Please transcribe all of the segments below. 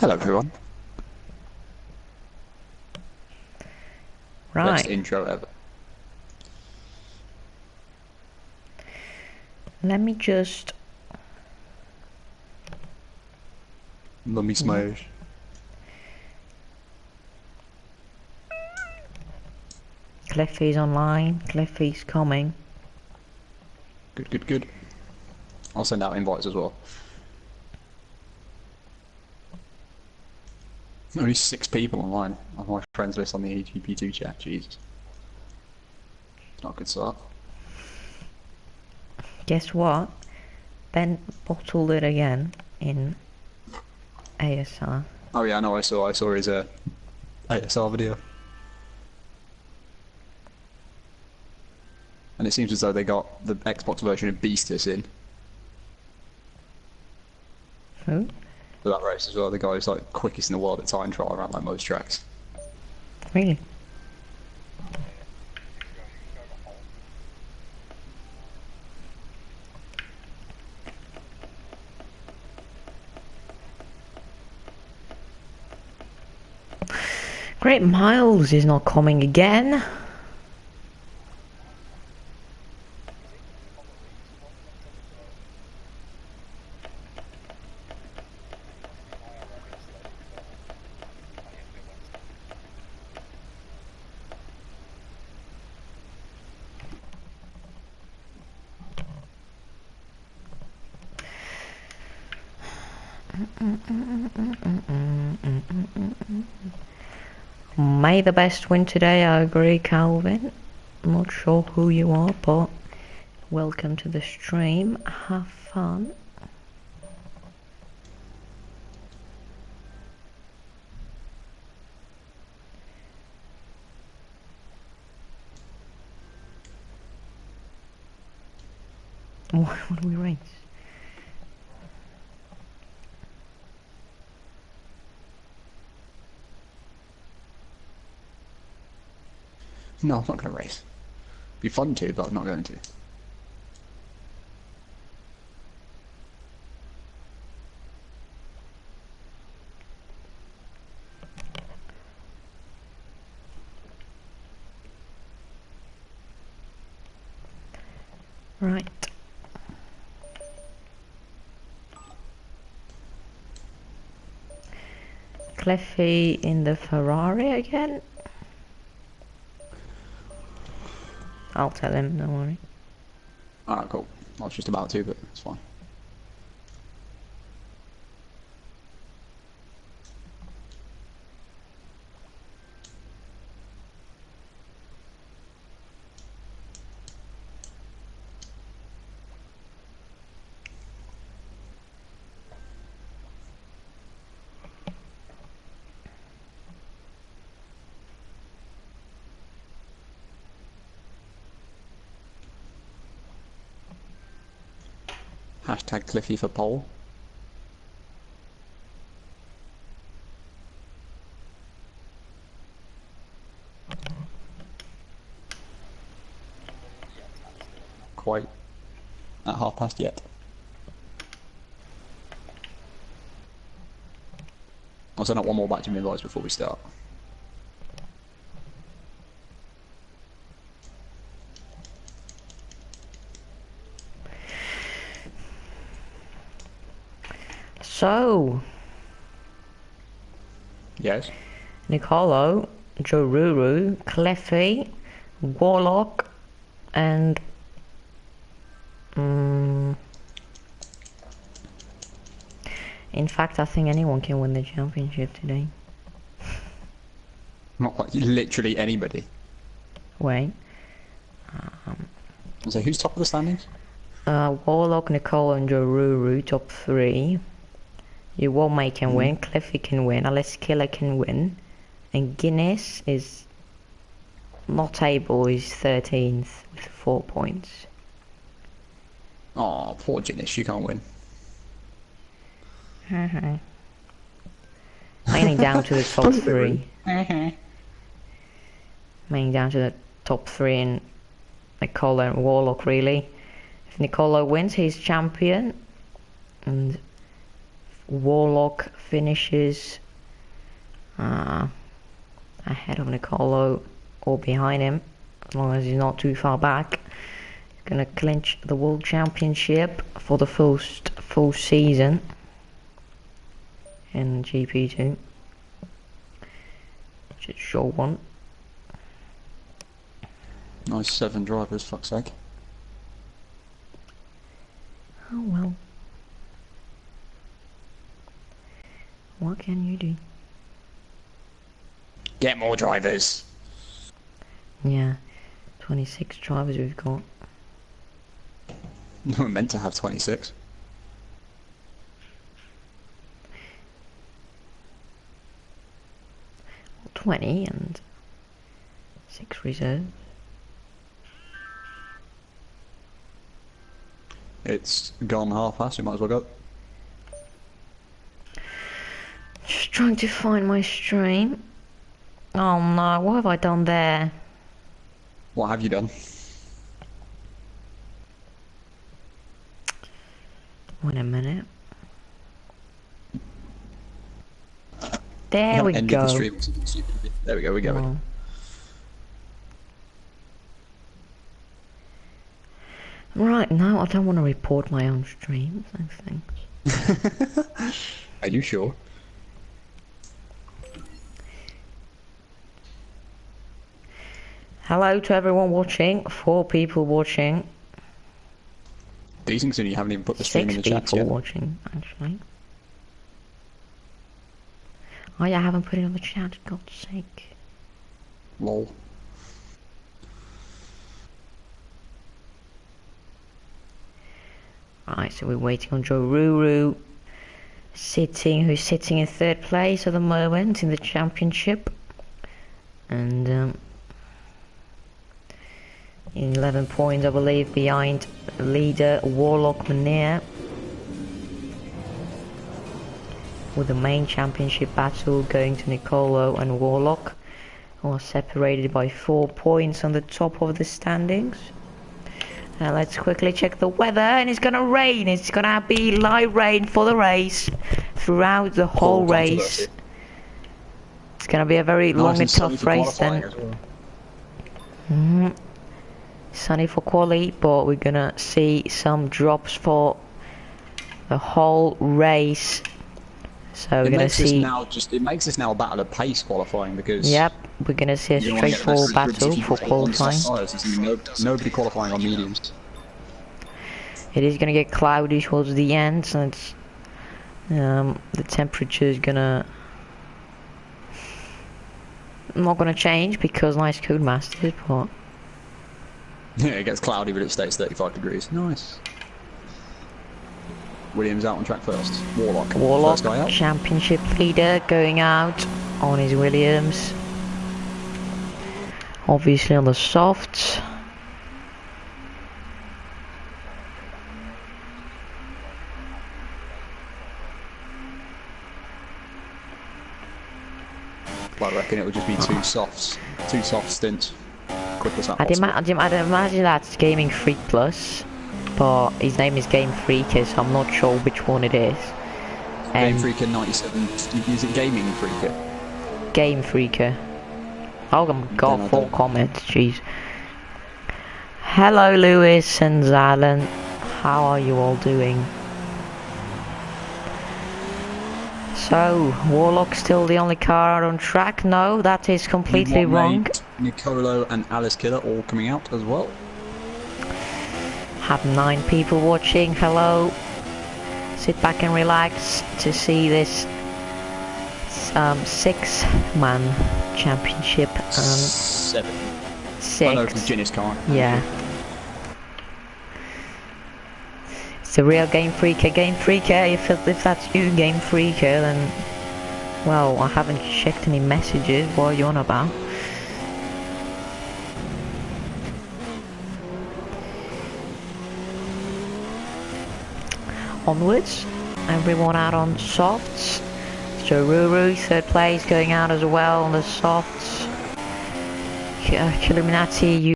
Hello everyone. Best Right, intro ever. let me just... Mummy smash. Cliffy's online, Cliffy's coming. Good, good, good. I'll send out invites as well. Only 6 people online on my friends list on the GP2 chat. Jesus. It's not a good start. Guess what? Ben bottled it again in ASR. Oh yeah, I know. I saw his ASR video. And it seems as though they got the Xbox version of Beastus in Who? for that race as well. The guy who's like quickest in the world at time trial around like most tracks. Really? Great Miles is not coming again. May the best win today, I agree, Calvin. I'm not sure who you are, but welcome to the stream. Have fun. What do we race? No, I'm not going to race. Be fun to, but I'm not going to. Right. Cliffy in the Ferrari again? I'll tell him, don't worry. Alright, cool. I was just about to, but it's fine. Hashtag Cliffy for poll. Quite at past yet. I'll send out one more batch of invites before we start. So, Yes? Nicolo, Joruru, Cleffy, Warlock, and in fact, I think anyone can win the championship today. Not like literally anybody. Wait. So who's top of the standings? Warlock, Nicole, and Joruru, top 3. You Womay can win, Cliffy can win, Alice Killer can win, and Guinness is not able, he's 13th with 4 points. Oh, poor Guinness, you can't win. Mainly down to the top 3. Mainly down to the top 3 and Nicolo and Warlock, really. If Nicolo wins, he's champion, and Warlock finishes ahead of Nicolo or behind him, as long as he's not too far back. He's gonna clinch the World Championship for the first full season in GP2, which is a short one. Nice 7 drivers, fuck's sake. Oh well. What can you do? Get more drivers! Yeah, 26 drivers we've got. We're meant to have 26. Well, 20 and 6 reserves. It's gone half past, we might as well go. Just trying to find my stream. Oh no, what have I done there? What have you done? Wait a minute. There No, we ended go. the stream. There we go, we're going. Oh. Right, now I don't want to report my own streams, I think. Are you sure? Hello to everyone watching, 4 people watching. Decent, considering you haven't even put the stream 6 in the chat people yet. watching, actually. Oh yeah, I haven't put it on the chat, God's sake. Lol. Right, so we're waiting on Joe Ruru, who's sitting in 3rd place at the moment in the championship. And 11 points, I believe, behind leader Warlock Manir. With the main championship battle going to Nicolo and Warlock, who are separated by 4 points on the top of the standings. Let's quickly check the weather, and it's gonna rain. It's gonna be light rain for the race throughout the whole race. It's gonna be a very long and tough race then. Sunny for quali, but we're gonna see some drops for the whole race. So we're gonna see. It makes this now a battle of pace qualifying because. Yep, we're gonna see a straightforward battle for qualifying. Nobody qualifying on mediums. It is gonna get cloudy towards the end, so it's the temperature is gonna not gonna change because nice Codemasters, but Yeah, it gets cloudy, but it stays 35 degrees. Nice. Williams out on track first. Warlock first guy out. Championship leader going out on his Williams. Obviously on the softs. Well, I reckon it would just be two soft stints. Quickest lap I'd possible. imagine that's Gaming Freak Plus, but his name is Game Freaker, so I'm not sure which one it is. Game Freaker 97. Is it Gaming Freaker? Game Freaker. Oh, I've got 4 comments, jeez. Hello Lewis and Zalen, how are you all doing? So, Warlock's still the only car out on track? No, that is completely wrong. Nicolo and Alice Killer all coming out as well. Have 9 people watching, hello. Sit back and relax to see this 6-man championship. 7. 6. Oh no, because Ginnis can't. Yeah. It's a real Game Freaker. Game Freaker, if that's you, Game Freaker, then... Well, I haven't checked any messages. What are you on about? Onwards. Everyone out on softs. So Ruru, 3rd place, going out as well on the softs. Illuminati, you...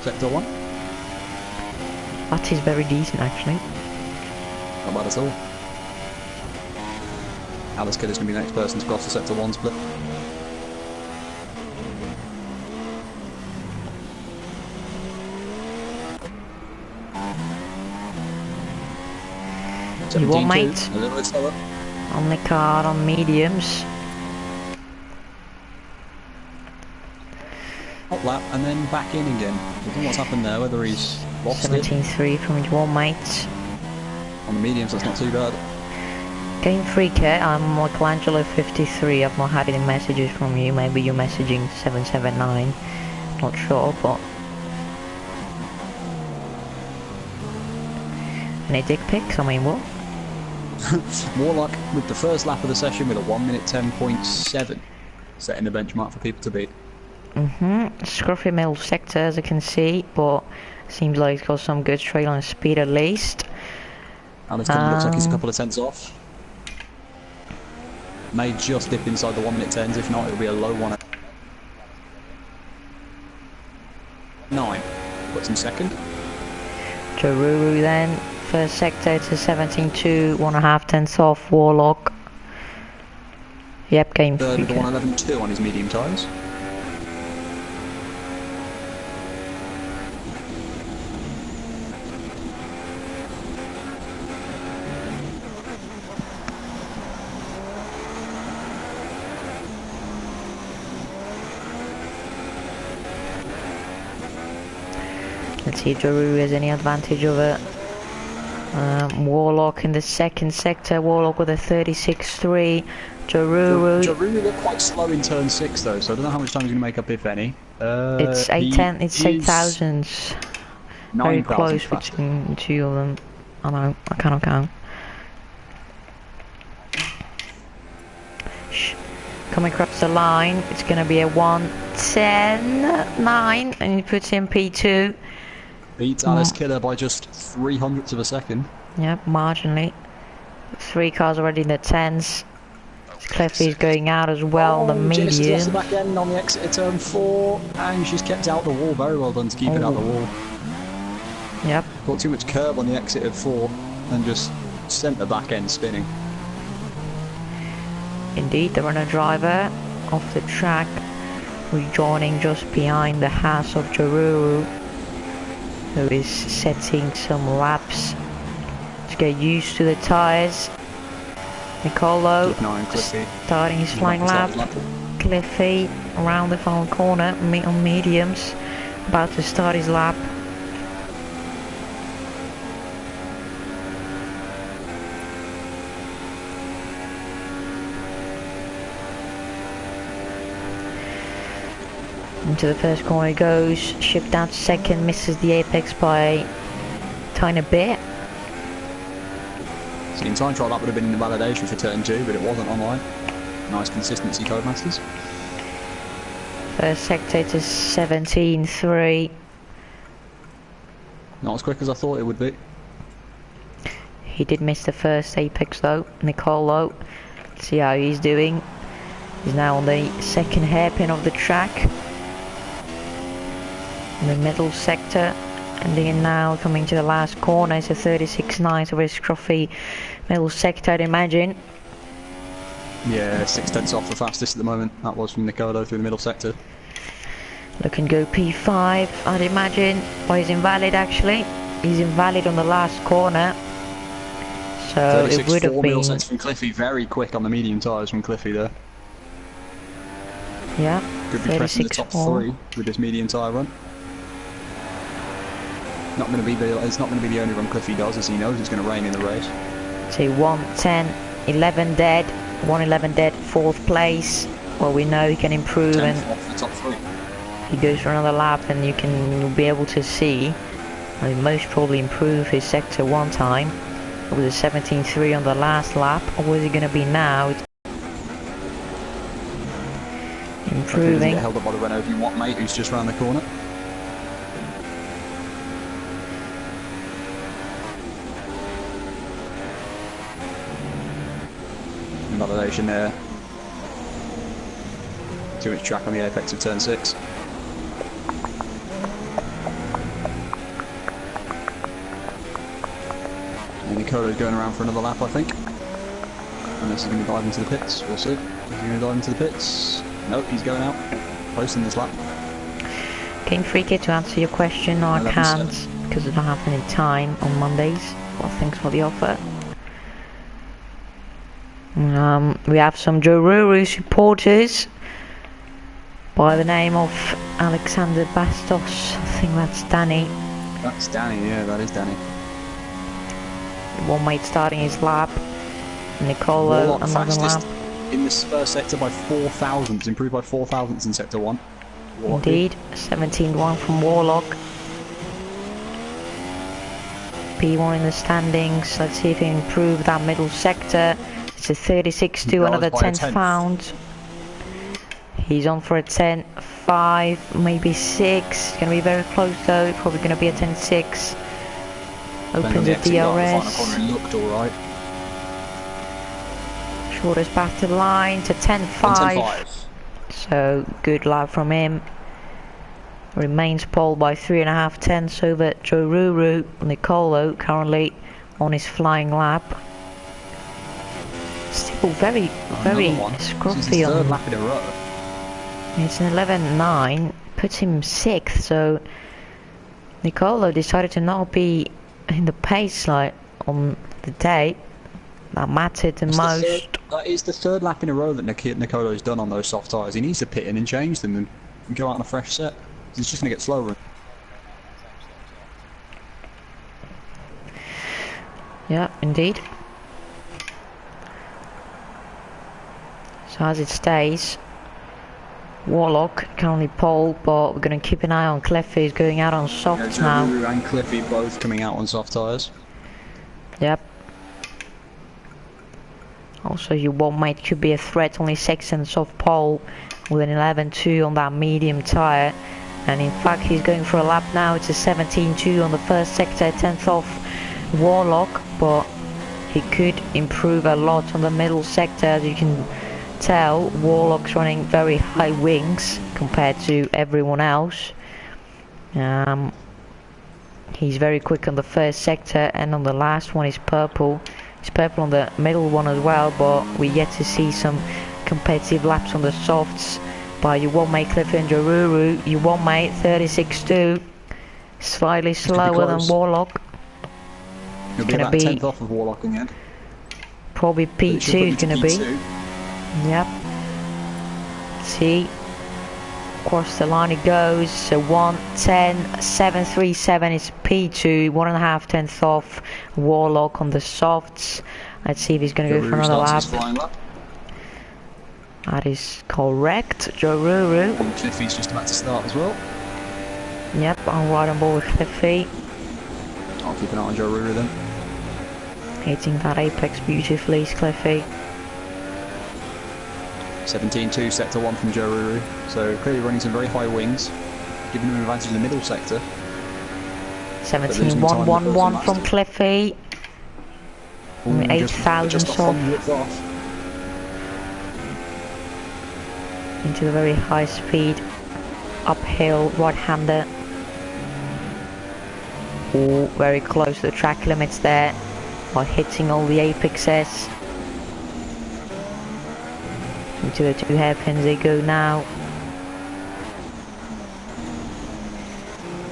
Sector 1. That is very decent actually. Not bad at all. Alice Kidder's going to be the next person to cross the sector 1 split. You want, mate? A little bit slower. On the car on mediums. Hot lap and then back in again. I don't know what's happened there, whether he's lost 17.3 from you want, mate. On the mediums, that's not too bad. Game 3K, I'm Michelangelo 53. I've not had any messages from you. Maybe you're messaging 779. Not sure, but any dick pics? I mean, what? More like with the first lap of the session with a 1 minute 10.7, setting the benchmark for people to beat. Scruffy middle sector, as I can see, but seems like he's got some good straight line speed at least. Alice Kidder looks like he's a couple of tenths off. May just dip inside the 1 minute 10s, if not it'll be a low 1. 9 puts him second. Jaruru then, first sector to 17.2, 1.5 tenths off Warlock. Yep, game Third with the 3K. 111.2 on his medium tyres. Let's see if Jaruru has any advantage over Warlock in the second sector. Warlock with a 36.3. Jaruru looked quite slow in turn 6 though, so I don't know how much time he's going to make up, if any. It's 810, it's 8,000s. Very close between the two of them. I know, I cannot count. Coming across the line, it's going to be a 1:10.9, and he puts in P2. Beats Alice Kidder by just 0.03 of a second. Yep, marginally. 3 cars already in the 10s. Cliffy's going out as well, the Genesis medium. lost the back end on the exit of turn 4, and she's kept out the wall. Very well done to keep it out the wall. Yep. Got too much curb on the exit of 4, and just sent the back end spinning. Indeed, the runner driver off the track, rejoining just behind the house of Jaruru, who is setting some laps to get used to the tyres. Nicolo starting his flying lap. Cliffy around the final corner, on mediums, about to start his lap. Into the first corner he goes, shift down to second, misses the apex by a tiny bit. In time trial that would have been in the validation for turn 2, but it wasn't online. Nice consistency, Codemasters. First sector to 17.3. Not as quick as I thought it would be. He did miss the first apex though, Nicolo. Let's see how he's doing. He's now on the second hairpin of the track. In the middle sector, and then now coming to the last corner. It's a 36.9, so very scruffy middle sector, I'd imagine. Yeah, 6 tenths off the fastest at the moment. That was from Nicolo through the middle sector. Looking go P5, I'd imagine. Oh, he's invalid actually. He's invalid on the last corner. So it would have been. Middle sector from Cliffy, very quick on the medium tyres from Cliffy there. Yeah. Could be pressing the top 3 with this medium tyre run. It's not going to be the only run Cliffy does, as he knows it's going to rain in the race. So 1:10, 11 dead, 1:11 dead, 4th place. Well, we know he can improve, and off the top 3. He goes for another lap, and you'll be able to see. He'll most probably improve his sector 1 time. It was a 17.3 on the last lap. Or was it going to be now? Improving. Get held up by the Renault if you want, mate, who's just round the corner. Validation there. Too much track on the apex of turn 6. And Nicolo's going around for another lap, I think. Unless he's going to dive into the pits, we'll see. Is he going to dive into the pits? Nope, he's going out. Posting this lap. King Freaky, to answer your question, no, I can't, because I don't have any time on Mondays. Well, thanks for the offer. We have some Joe Ruru supporters by the name of Alexander Bastos. I think that's Danny. That's Danny, yeah, that is Danny. One mate starting his lap. Nicolo, Warlock another lap. In this first sector by 4 thousandths, improved by 4 thousandths in sector 1. Warlock. Indeed, 17-1 from Warlock. P1 in the standings. Let's see if he can improve that middle sector. It's a 36-2, another 10th found. He's on for a 10-5, maybe 6. It's going to be very close though. Probably going to be a 10-6. Opens at DRS. It looked alright. Shortest back to the line to 10-5. So good lap from him. Remains pole by 3.5 tenths over Joe Ruru. Nicolo currently on his flying lap. Still very scruffy on. Third lap in a row. It's an 11.9, puts him 6th. So Nicolo decided to not be in the pace like on the day. That mattered the most. That is the third lap in a row that Nicolo's done on those soft tyres. He needs to pit in and change them and go out on a fresh set. He's just going to get slower. Yeah, indeed. So as it stays, Warlock currently pole, but we're going to keep an eye on Cliffy. He's going out on softs now. Joe and Cliffy both coming out on soft tyres. Yep. Also, your one mate could be a threat, only 6th off pole with an 11.2 on that medium tyre. And in fact, he's going for a lap now. It's a 17.2 on the first sector, 10th off Warlock, but he could improve a lot on the middle sector. As you can tell, Warlock's running very high wings compared to everyone else. He's very quick on the first sector, and on the last one is purple. It's purple on the middle one as well, but we yet to see some competitive laps on the softs by your one mate Cliffy and Jaruru. Your one mate 36.2, slightly slower than Warlock. He'll be about 10th off of Warlock again. Probably P2 is going to be. Yep. See, across the line it goes. So 1:10.737 is P2, 1.5 tenths off Warlock on the softs. Let's see if he's going to go for another lap. That is correct, Joe Ruru. And Cliffy's just about to start as well. Yep, I'm right on board with Cliffy. I'll keep an eye on Joe Ruru then. Hitting that apex beautifully is Cliffy. 17.2 sector 1 from Joe Ruru. So clearly running some very high wings, giving him an advantage in the middle sector. 17.111 from Cliffy. 8 thousandths off. Into the very high speed uphill right-hander. Oh, very close to the track limits there by hitting all the apexes. Into the 2 hairpins they go now.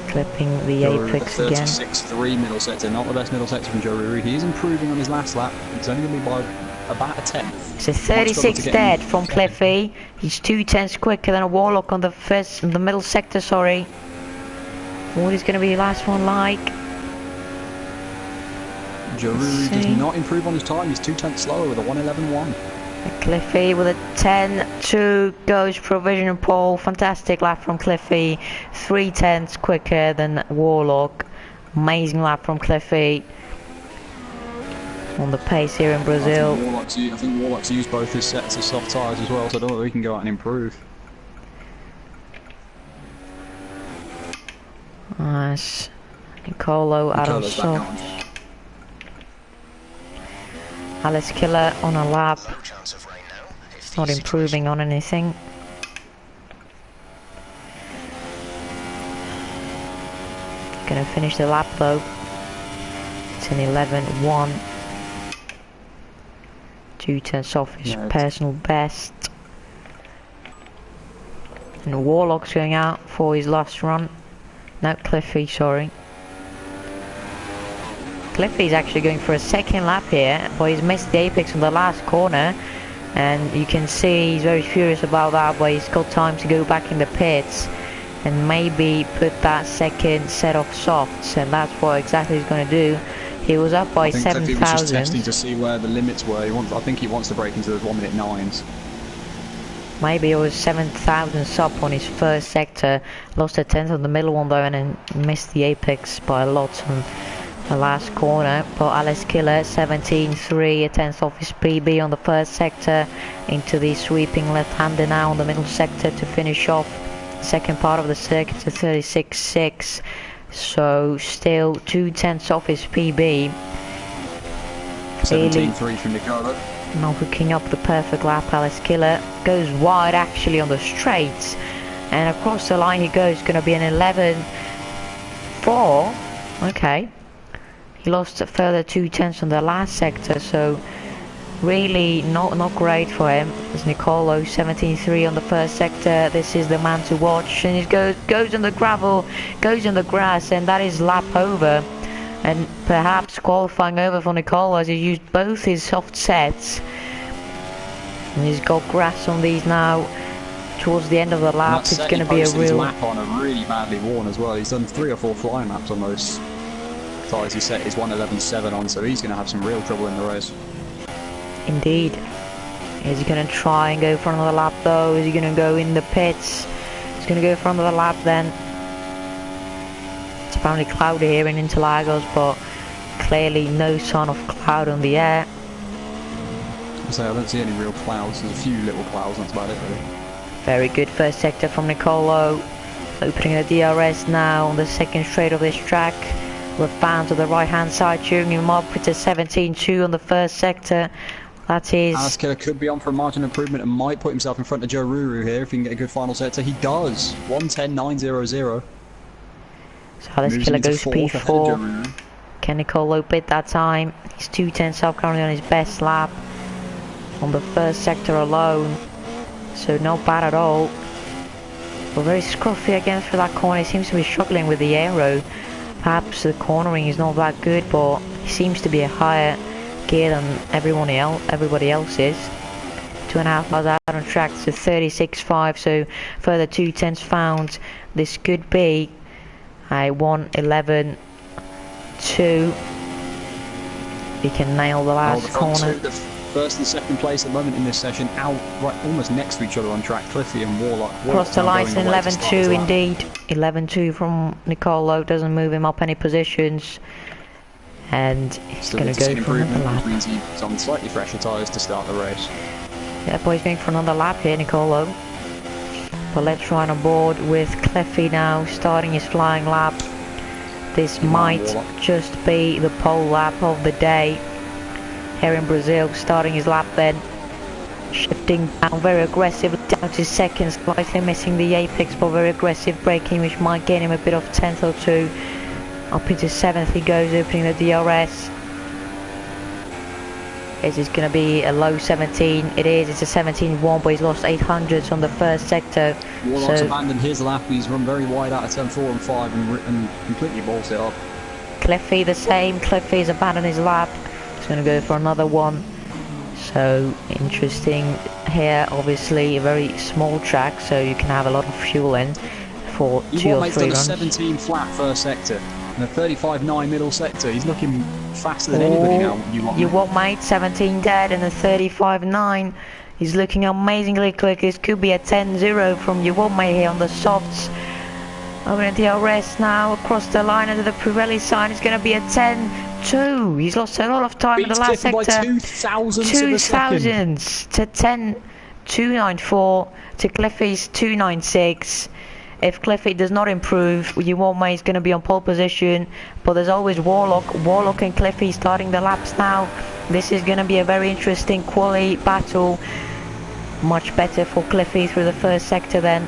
Clipping the apex again. 36.3 middle sector, not the best middle sector from Joe Ruru. He is improving on his last lap. It's only going to be by about a 10th. It's a 36 dead from Cliffy. He's 2 tenths quicker than a Warlock on the middle sector, sorry. What is going to be the last one like? Joe Ruru does not improve on his time. He's 2 tenths slower with a 1:11.1. Cliffy with a 10.2 goes provisional pole. Fantastic lap from Cliffy. 3 tenths quicker than Warlock. Amazing lap from Cliffy. On the pace here in Brazil. I think Warlock's used both his sets of soft tyres as well, so I don't know if he can go out and improve. Nice. Nicolo out on soft. Alice Killer on a lap. Not improving on anything. Gonna finish the lap though. it's an 11.1. 2/10 off his personal best. And Warlock's going out for his last run. No, Cliffy, sorry. Cliffy's actually going for a second lap here, but he's missed the apex on the last corner. And you can see he's very furious about that, but he's got time to go back in the pits and maybe put that second set of softs, and that's what exactly he's going to do. He was up by 7,000. He was just testing to see where the limits were. I think he wants to break into those 1-minute 9s. Maybe it was 7,000 up on his first sector. Lost a tenth on the middle one though, and then missed the apex by a lot on the last corner. But Alice Killer 17.3, a tenth off his PB on the first sector, into the sweeping left-hander now on the middle sector to finish off the second part of the circuit to 36.6. So still 2/10 off his PB. 17.3 from Nicolo. Not hooking up the perfect lap. Alice Killer goes wide actually on the straights, and across the line he goes. Going to be an 11.4. Okay, he lost a further 2/10 on the last sector, so really not great for him. As Nicolo 17.3 on the first sector. This is the man to watch, and he goes on the gravel, goes on the grass, and that is lap over. And perhaps qualifying over for Nicolo, as he used both his soft sets. And he's got grass on these now towards the end of the lap. It's going to be a real lap on a really badly worn as well. He's done 3 or 4 flying laps on those tyres. He set his 1:11.7 on, so he's going to have some real trouble in the race. Indeed. Is he going to try and go for another lap though? Is he going to go in the pits? He's going to go for another lap then. It's apparently cloudy here in Interlagos, but clearly no sign of cloud on the air. I don't see any real clouds. There's a few little clouds, that's about it really. Very good first sector from Nicolo. Opening the DRS now on the second straight of this track. We're found to the right hand side, cheering him up with a 17.2 on the first sector. That is... Alice Killer could be on for a margin improvement and might put himself in front of Joe Ruru here if he can get a good final sector. He does! 1:10.900. So Alice Killer goes P4. Can Nicolo beat that time? He's 2/10 up currently on his best lap on the first sector alone. So not bad at all. But very scruffy again for that corner. He seems to be struggling with the aero. Perhaps the cornering is not that good, but he seems to be a higher gear than everybody else is. 2.5 miles out on track to 36.5, so further 2/10 found. This could be a 1:11.2. He can nail the last corner. The first and second place at the moment in this session, out right almost next to each other on track. Cliffy and Warlock. Cross the line in 11.2 indeed. 11.2 from Nicolo, doesn't move him up any positions. And he's going to go for another lap. Which means he's on slightly fresher tyres to start the race. Yeah, boy, he's going for another lap here, Nicolo. But let's run on board with Cliffy now, starting his flying lap. This might just be the pole lap of the day here in Brazil, starting his lap then. Shifting down very aggressive, down to second, slightly missing the apex, but very aggressive braking, which might gain him a bit of 10th or 2. Up into 7th he goes, opening the DRS. Is this going to be a low 17? It is, it's a 17.1, but he's lost 800s on the first sector. Warlock's abandoned his lap. He's run very wide out of turn 4 and 5 and completely balls it up. Cliffy the same. Cliffy's abandoned his lap. He's going to go for another one. So interesting here. Obviously a very small track, so you can have a lot of fuel in for 2 or 3 runs. 17 flat first sector and a 35.9 middle sector. He's looking faster than anybody now. You want mate 17 dead and a 35.9. He's looking amazingly quick. This could be a 10.0 from you want mate here on the softs. Over at the DRS now, across the line under the Pirelli sign. It's going to be a 10.2. He's lost a lot of time in the last sector. By 2,000 to 10.294 to Cliffy's 2.96. If Cliffy does not improve, you want mate is going to be on pole position. But there's always Warlock. Warlock and Cliffy starting the laps now. This is going to be a very interesting quali battle. Much better for Cliffy through the first sector then.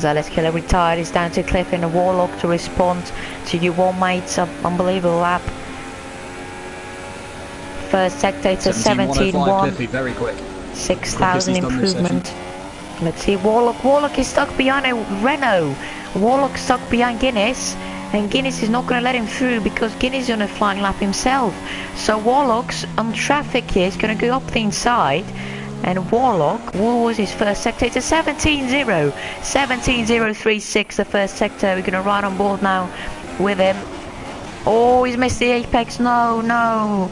Alice Killer retired. It's down to Cliffy and a Warlock to respond to you one mate's unbelievable lap. first sector, it's a 17.105, 17.1. Cliffy, very quick. 6,000 he's done this improvement. Let's see, Warlock is stuck behind a Renault. Warlock stuck behind Guinness, and Guinness is not going to let him through because Guinness is on a flying lap himself. So Warlock's on traffic here, is going to go up the inside, and Warlock, what was his first sector? It's a 17.0. 17.036, the first sector. We're going to ride on board now with him. Oh, he's missed the apex. No.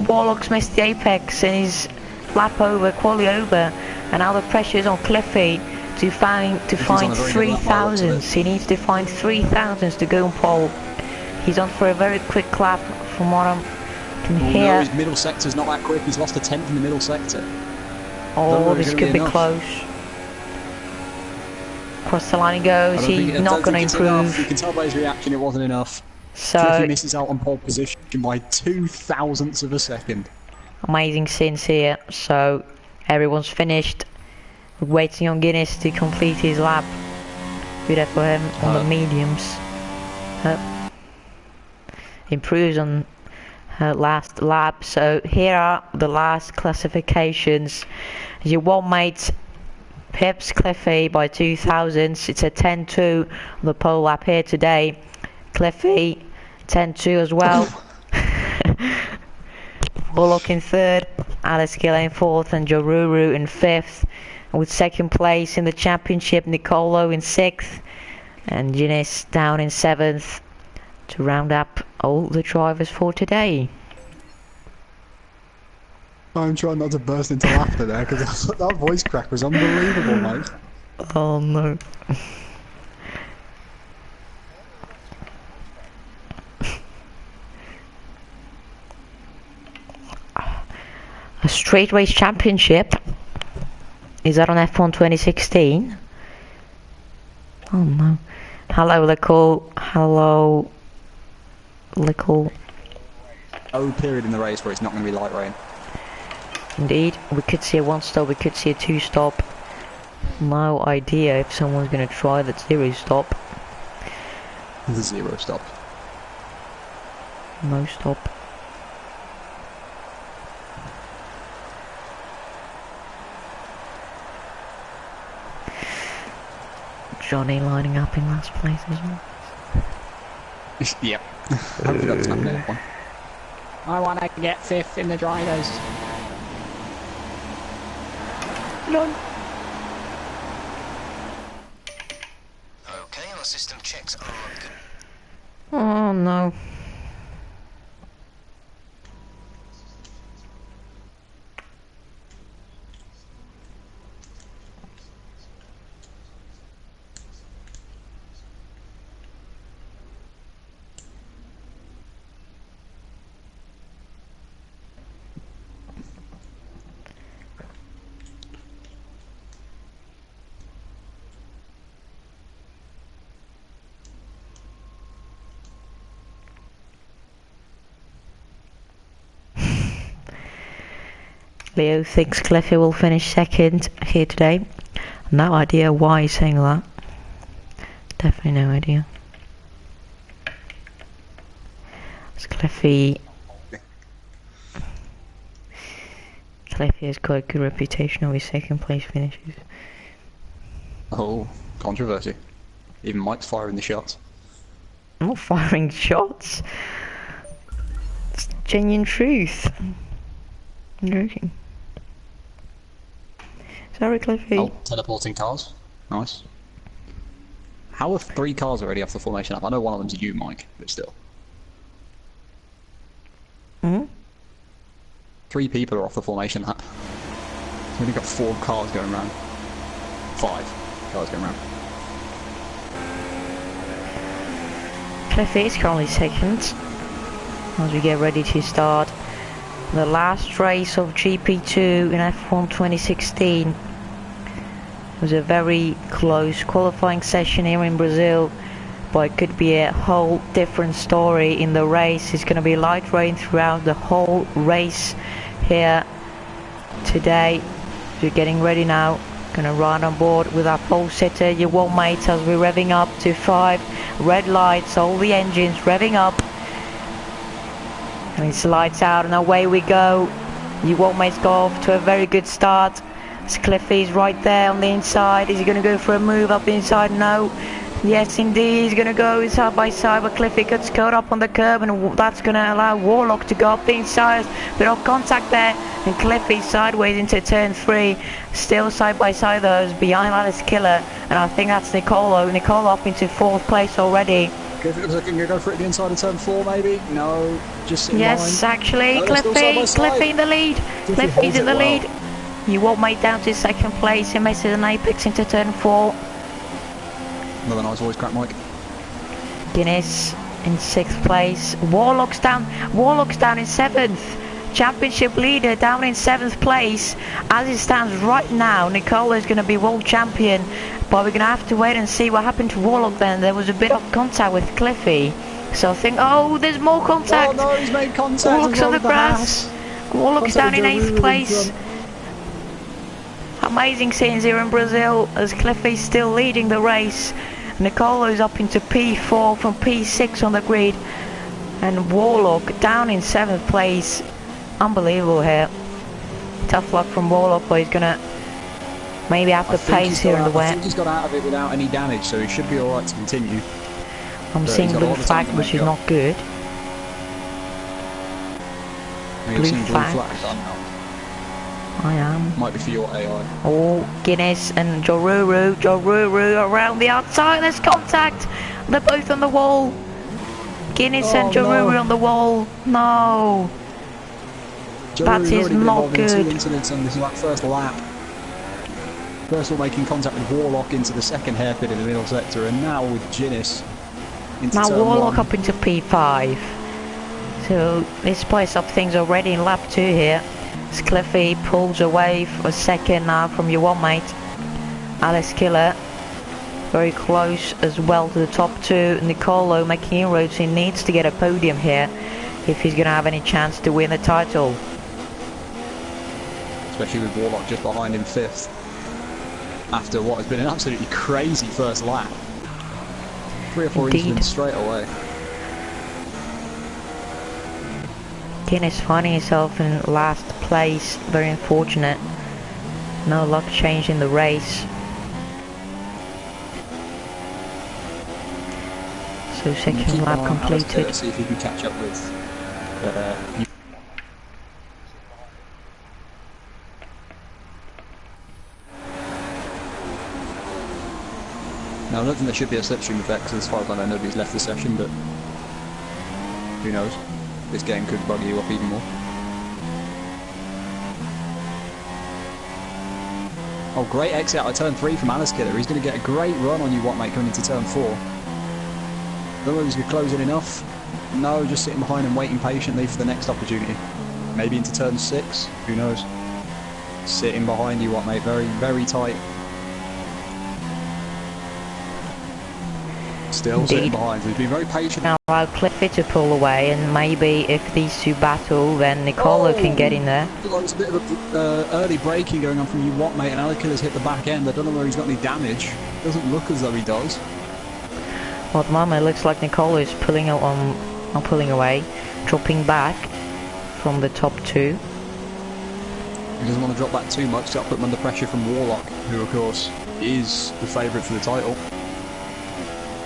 Warlock's missed the apex, and he's lap over, quali over. And now the pressure is on Cliffy to find 3,000. He needs to find 3,000 to go on pole. He's on for a very quick lap from what I can hear. No, his middle sector's not that quick. He's lost a tenth in the middle sector. Oh, this could be close. Across the line he goes. He's not going to improve. You can tell by his reaction it wasn't enough. So Cliffy misses out on pole position by 0.02 of a second. Amazing scenes here. So everyone's finished. We're waiting on Guinness to complete his lap. Be there for him on the mediums. Improves on her last lap. So here are the last classifications. Your one mate pips Cliffy by 2,000. It's a 10.2 on the pole lap here today. Cliffy 10.2 as well. Warlock in third, Alice Gill in fourth, and Joruru in fifth. With second place in the championship, Nicolo in sixth, and Guinness down in seventh to round up all the drivers for today. I'm trying not to burst into laughter there because that voice crack was unbelievable, mate. Oh no. A straight race championship. Is that on F1 2016? Oh no. Hello, Lickle. Hello, Lickle. No period in the race where it's not going to be light rain. Indeed. We could see a one stop, we could see a two stop. No idea if someone's going to try that zero stop. The zero stop. No stop. Johnny lining up in last place as well. Yep. Hopefully that's not another one. I want to get fifth in the drivers. None. Okay, our system checks are good. Oh no. Leo thinks Cliffy will finish second here today. No idea why he's saying that. Definitely no idea. It's Cliffy has got a good reputation of his second place finishes. Oh, controversy. Even Mike's firing the shots. I'm not firing shots. It's genuine truth. I'm joking. Sorry, Cliffy. Oh, teleporting cars. Nice. How are 3 cars already off the formation up? I know one of them's you, Mike, but still. Hmm? 3 people are off the formation lap. We've only got 4 cars going around. 5 cars going around. Cliffy is currently second as we get ready to start the last race of GP2 in F1 2016. It was a very close qualifying session here in Brazil, but it could be a whole different story in the race. It's going to be light rain throughout the whole race here today. We're getting ready now. Going to run on board with our pole sitter, your one mate, as we're revving up to 5 red lights, all the engines revving up. And he slides out and away we go. You Waltmates go off to a very good start. As Cliffy's right there on the inside. Is he going to go for a move up the inside? No. Yes, indeed, he's going to go side by side, but Cliffy gets caught up on the curb, and that's going to allow Warlock to go up the inside. Bit of contact there, and Cliffy sideways into turn 3. Still side by side though, behind Alice Killer, and I think that's Nicolo. Nicolo up into 4th place already. Cliffy looks like he can go for it at the inside of turn 4 maybe. No, just sitting Yes, behind. actually, No, Cliffy in the lead. Cliffy's in the lead. You Waltmate down to 2nd place. He misses an apex into turn 4. Another nice voice crack, Mike. Guinness in 6th place. Warlock's down in 7th. Championship leader down in 7th place. As it stands right now, Nicola is going to be world champion, but we're going to have to wait and see what happened to Warlock then. There was a bit of contact with Cliffy, so I think, oh, there's more contact. Oh no, he's made contact. Warlock's on the grass. Warlock's down in 8th place. Amazing scenes here in Brazil as Cliffy's still leading the race. Nicolo's up into P4 from P6 on the grid, and Warlock down in 7th place. Unbelievable here. Tough luck from Warlock, but he's gonna maybe have to pace here in the wet. I think he's got out of it without any damage, so he should be alright to continue. I'm seeing blue flag, which is not good. Blue flag. I am. Might be for your AI. Oh, Guinness and Joruru around the outside. There's contact. They're both on the wall. Guinness and Joruru on the wall. No. That is not good. Two incidents on this first lap. First of all, making contact with Warlock into the 2nd hairpin in the middle sector, and now with Guinness into now turn Warlock 1. up into P5. So this spice up things already in lap 2 here. As Cliffy pulls away for a 2nd now from your Waltmate. Alice Killer very close as well to the top 2. Nicolo making inroads. He needs to get a podium here if he's going to have any chance to win the title. Especially with Warlock just behind him 5th. After what has been an absolutely crazy first lap. 3 or 4 incidents straight away. Guinness finding himself in last place, very unfortunate. No luck change in the race. So 2nd lap completed. See if you can catch up with Now I don't think there should be a slipstream effect, because as far as I know nobody's left the session, but who knows? This game could bug you up even more. Oh, great exit out of turn 3 from Alice Killer. He's going to get a great run on you, Waltmate, coming into turn 4. Don't know if he's going to close in enough. No, just sitting behind and waiting patiently for the next opportunity. Maybe into turn 6. Who knows? Sitting behind you, Waltmate. Very, very tight. Still sitting behind, so he's been very patient. Now allow Cliffy to pull away, and maybe if these two battle, then Nicolo can get in there. There's a bit of early braking going on from you, Waltmate, and Alice Killer's hit the back end. I don't know where he's got any damage. Doesn't look as though he does. Well, at the moment it looks like Nicolo is pulling away, dropping back from the top 2. He doesn't want to drop back too much, so I'll put him under pressure from Warlock, who of course is the favourite for the title.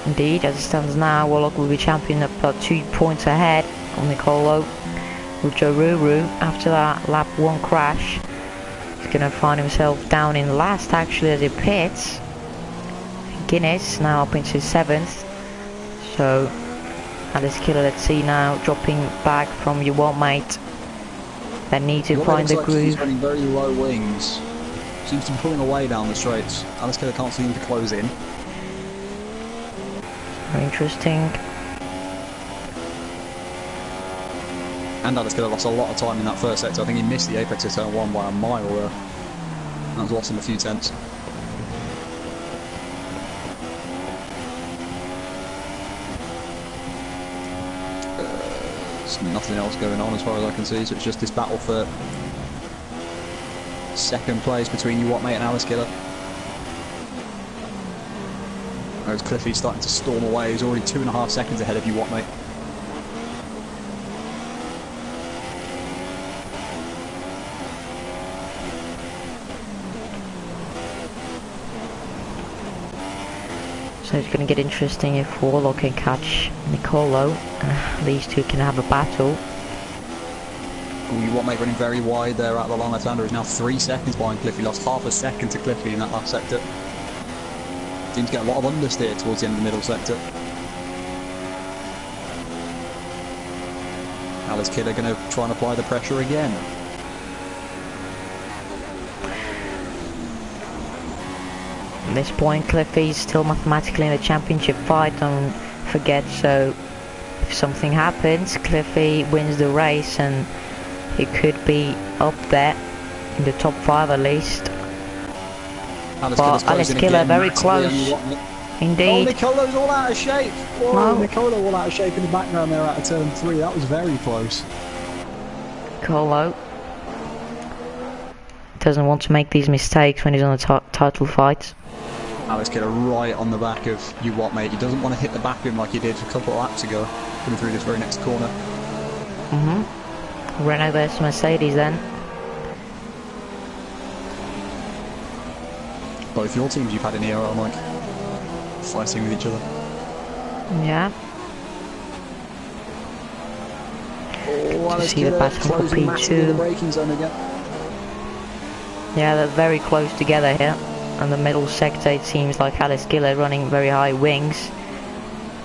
Indeed, as it stands now, Warlock will be champion about 2 points ahead of Nicolo. With Joruru, after that lap 1 crash, he's going to find himself down in last actually as he pits. Guinness now up into 7th. So, Alice Killer, let's see now, dropping back from your Waltmate. They need to find the groove. He's running very low wings. Seems to be pulling away down the straights. Alice Killer can't seem to close in. Very interesting. And Alice Killer lost a lot of time in that first sector. I think he missed the apex of turn 1 by a mile there. That was lost him a few tenths. There's nothing else going on as far as I can see, so it's just this battle for 2nd place between you, Waltmate, and Alice Killer. Whereas Cliffy's starting to storm away. He's already 2.5 seconds ahead of you, Waltmate. So it's going to get interesting if Warlock can catch Nicolo. These two can have a battle. You what mate running very wide there out of the long left-hander is now 3 seconds behind Cliffy. Lost half a second to Cliffy in that last sector. Seems to get a lot of understeer towards the end of the middle sector. Alice Kid are going to try and apply the pressure again. At this point, Cliffy's still mathematically in the championship fight, don't forget, so if something happens, Cliffy wins the race and he could be up there in the top 5 at least. But Alice Killer very close. Indeed. Oh, Nicolo's all out of shape. Whoa, No. Nicolo all out of shape in the background there out of turn 3. That was very close. Nicolo doesn't want to make these mistakes when he's on a title fight. Alice Killer right on the back of you what mate. He doesn't want to hit the back of him like he did a couple of laps ago, coming through this very next corner. Renault versus Mercedes then. Both your teams you've had in ERL, Mike, fighting with each other. Yeah. Oh, Alice see the Killer battle for closing massively in the P2. braking zone again. Yeah, they're very close together here. And the middle sector, it seems like Alice Killer running very high wings.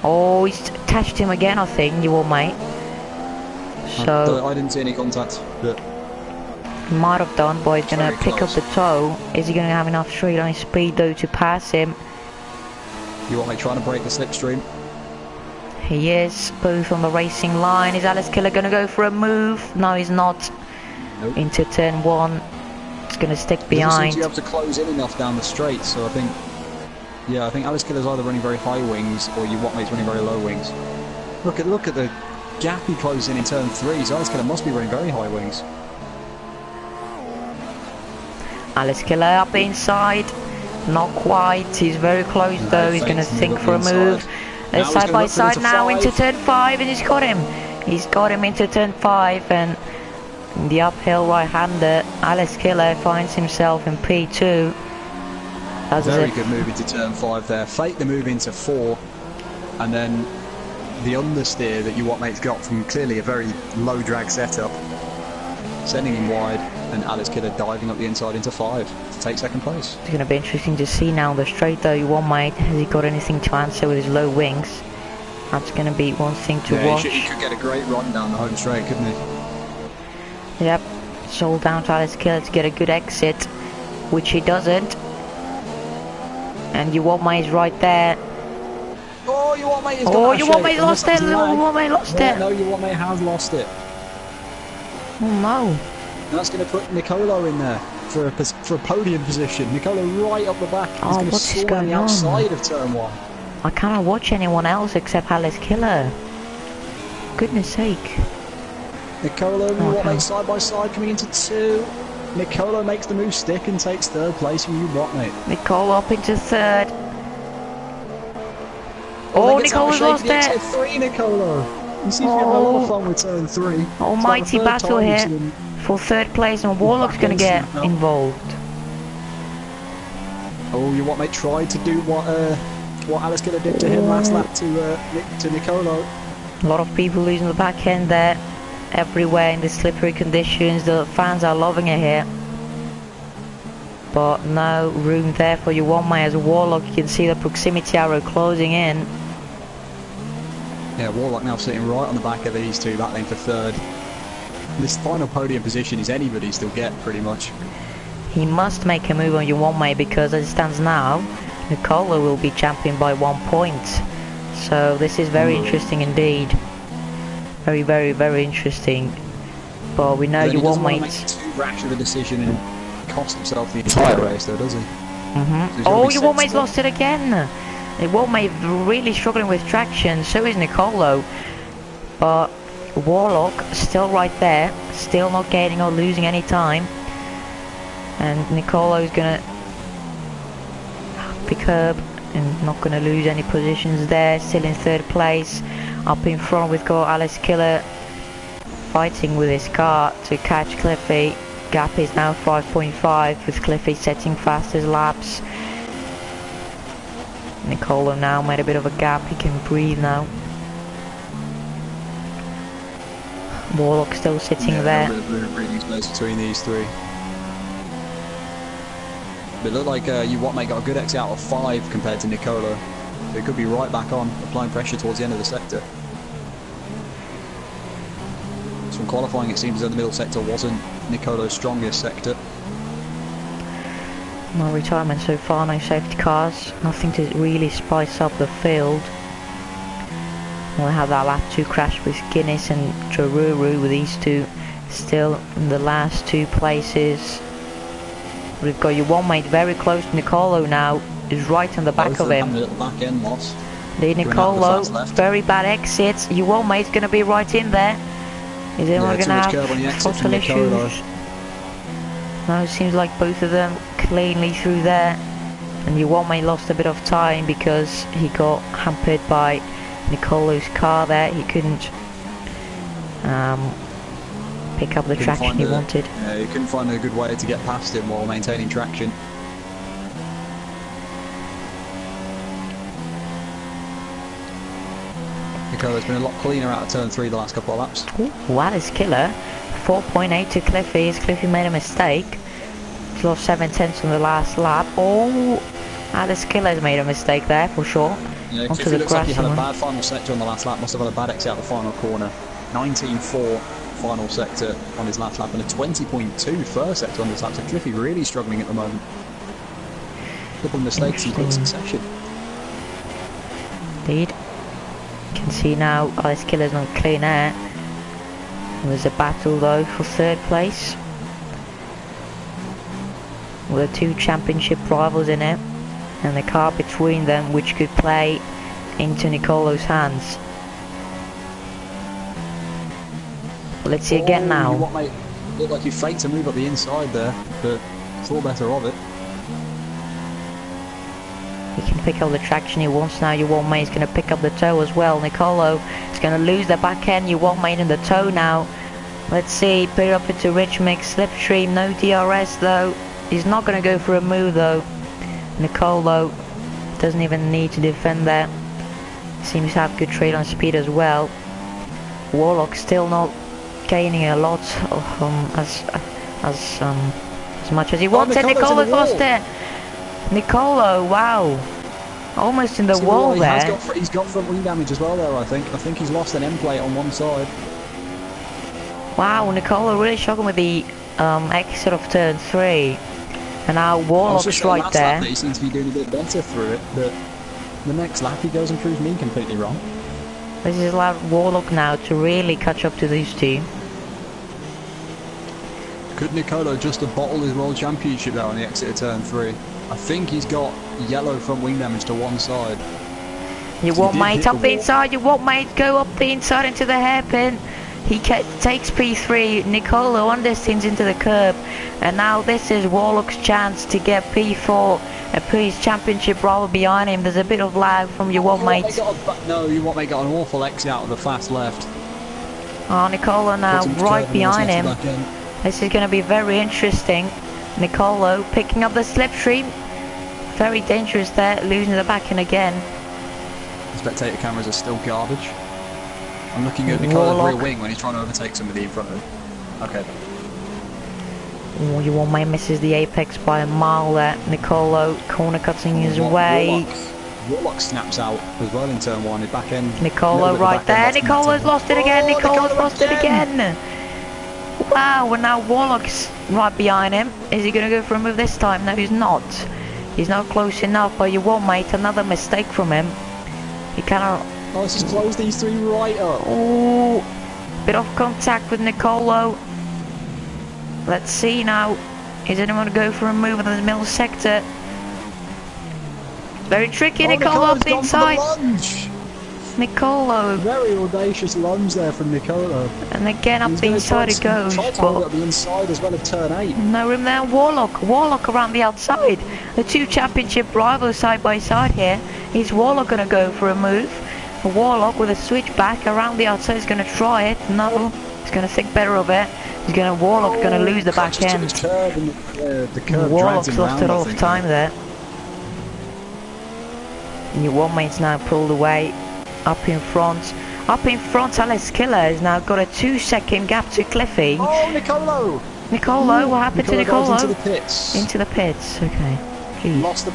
Oh, he's attached him again, I think, you all mate. So I didn't see any contact, but he might have done, but he's gonna Very pick close. up the toe. Is he gonna have enough straight line speed though to pass him? you want me trying to break the slipstream? He is, both on the racing line. Is Alice Killer gonna go for a move? No, he's not. Nope. Into turn 1. It's gonna stick Doesn't seem behind. to be able to close in enough down the straight, so I think Alice Killer's either running very high wings or you what mate's running very low wings. Look at the gap he closed in turn 3, so Alice Killer must be running very high wings. Alice Killer up inside. Not quite. He's very close though. He's gonna Fakes think move for a up the move. inside. They're Now he's side gonna by look for side into now into 5. turn 5 and he's got him. He's got him into turn 5 and the uphill right-hander Alice Killer finds himself in P2. That's Very it. good move into turn 5 there. Fake the move into 4, and then the understeer that you what mate's got from clearly a very low drag setup, sending him wide, and Alice Killer diving up the inside into 5 to take second place. It's gonna be interesting to see now on the straight though. You want mate, has he got anything to answer with his low wings? That's gonna be one thing to watch. He could get a great run down the home straight, couldn't he? Yep, it's all down to Alice Killer to get a good exit, which he doesn't. And you want mate is right there. Oh, you want mate has got Oh, out of you want shape. mate lost it. You want mate lost it. No, you want mate has lost it. Oh no. And that's going to put Nicolo in there for a podium position. Nicolo right up the back. He's Oh, going to what's soar on going the on? outside of turn 1. I cannot watch anyone else except Alice Killer. Goodness sake. Nicolo and Oh, what okay. mate side by side coming into 2. Nicolo makes the move stick and takes 3rd place from you what mate. Nicole up into 3rd. Oh, Nicolo's lost it. 3 Nicolo. You seem to be having a lot of fun with turn 3. Almighty battle here for 3rd place and Warlock's gonna get now. involved. Oh, you what mate tried to do what Alice Killer did to him last lap to Nicolo. A lot of people losing the back end there. Everywhere in the slippery conditions. The fans are loving it here. But no room there for you one way as a Warlock. You can see the proximity arrow closing in. Yeah, Warlock now sitting right on the back of these two, battling for 3rd. This final podium position is anybody still get, pretty much. He must make a move on you one way because as it stands now, Nicola will be champion by 1 point. So this is very interesting indeed. Very, very, very interesting. But we know Then you he doesn't won't want make. to make too rash of a decision and cost himself the entire race, though, does he? Mm-hmm. So Oh, he's you gotta be Mate's lost it again. Mate really struggling with traction. So is Nicolo. But Warlock still right there, still not gaining or losing any time. And Nicolo's gonna pick up and not gonna lose any positions there. Still in 3rd place. Up in front we've got Alice Killer fighting with his car to catch Cliffy. Gap is now 5.5 with Cliffy setting fastest laps. Nicolo now made a bit of a gap, he can breathe now. Warlock still sitting there. A bit of breathing space between these three. But it looked like you mate got a good exit out of 5 compared to Nicolo. So it could be right back on, applying pressure towards the end of the sector. So from qualifying, it seems as though the middle sector wasn't Nicolo's strongest sector. No retirement so far, no safety cars, nothing to really spice up the field. We'll have that lap 2 crash with Guinness and Jaruru, with these two still in the last 2 places. We've got your one mate very close to Nicolo now, is right on the back of him. Back end loss. The Nicolo, very bad exits. Your one mate's going to be right in there. Is anyone going to have throttle issues? No, it seems like both of them cleanly through there. And your one mate lost a bit of time because he got hampered by Nicolo's car there. He couldn't pick up the traction he wanted. Yeah, he couldn't find a good way to get past him while maintaining traction. Nicolo's been a lot cleaner out of turn 3 the last couple of laps. Ooh, that is killer. 4.8 to Cliffy. Cliffy made a mistake. He's lost 7/10 on the last lap. Oh, Alice Killer's made a mistake there for sure. Yeah, Cliffy looks like he had a bad final sector on the last lap. Must have had a bad exit out the final corner. 19.4 final sector on his last lap and a 20.2 first sector on this lap. So Cliffy really struggling at the moment. Couple of mistakes in quick succession. Indeed. You can see now Alice Killer's on clean air. There's a battle though for 3rd place, with the 2 championship rivals in it, and the car between them, which could play into Nicolo's hands. Let's see again now. Looked like you faked to move up the inside there, but thought better of it. He can pick up the traction he wants now. Your one mate is going to pick up the toe as well. Nicolo is going to lose the back end. Your one mate in the toe now. Let's see, put it up into rich mix, slipstream, no DRS though. He's not going to go for a move though. Nicolo doesn't even need to defend there. Seems to have good trade on speed as well. Warlock still not gaining a lot as much as he wanted. Nicolo's lost it. Nicolo, wow, almost in the wall there. He's got front wing damage as well there, I think. I think he's lost an end plate on one side. Wow, Nicolo really struggling with the exit of turn 3. And now Warlock's right there. He seems to be doing a bit better through it, but the next lap he goes and proves me completely wrong. This is allowed Warlock now to really catch up to these two. Could Nicolo just have bottled his World Championship there on the exit of turn 3? I think he's got yellow front wing damage to one side. You want mate up the inside, you want mate go up the inside into the hairpin. He takes P3, Nicolo understeams into the curb, and now this is Warlock's chance to get P4 and put his championship rival behind him. There's a bit of lag from your one mate. No, you want mate got an awful exit out of the fast left. Oh, Nicolo now right behind him. This is going to be very interesting. Nicolo picking up the slipstream. Very dangerous there, losing the back end again. The spectator cameras are still garbage. I'm looking at Nicolo's rear wing when he's trying to overtake somebody in front of him. Okay. Oh, your one mate misses the apex by a mile there. Nicolo corner cutting his way. Warlock snaps out as well in turn 1. His back end. Nicolo right there. Nicolo's lost it again. Nicolo's lost it again. Wow, and now Warlock's right behind him. Is he going to go for a move this time? No, he's not. He's not close enough. But your one mate, another mistake from him. He cannot. Oh, let's just close these three right up. Oh, bit of contact with Nicolo. Let's see now. Is anyone going to go for a move in the middle sector? Very tricky. Nicolo up the inside. Nicolo. Very audacious lunge there from Nicolo. And again up the inside it goes. But up the inside as well of turn 8. No room there. Warlock around the outside. The 2 championship rivals side by side here. Is Warlock going to go for a move? Warlock with a switchback around the outside is going to try it. No, he's going to think better of it. Warlock's going to lose the back end. The curve Warlock's lost a lot of time there. Your one mate's now pulled away. Up in front, Alex Killer has now got a 2-second gap to Cliffy. Oh, Nicolo! Nicolo, what happened to Nicolo? Into the pits. Into the pits, okay. Jeez. Lost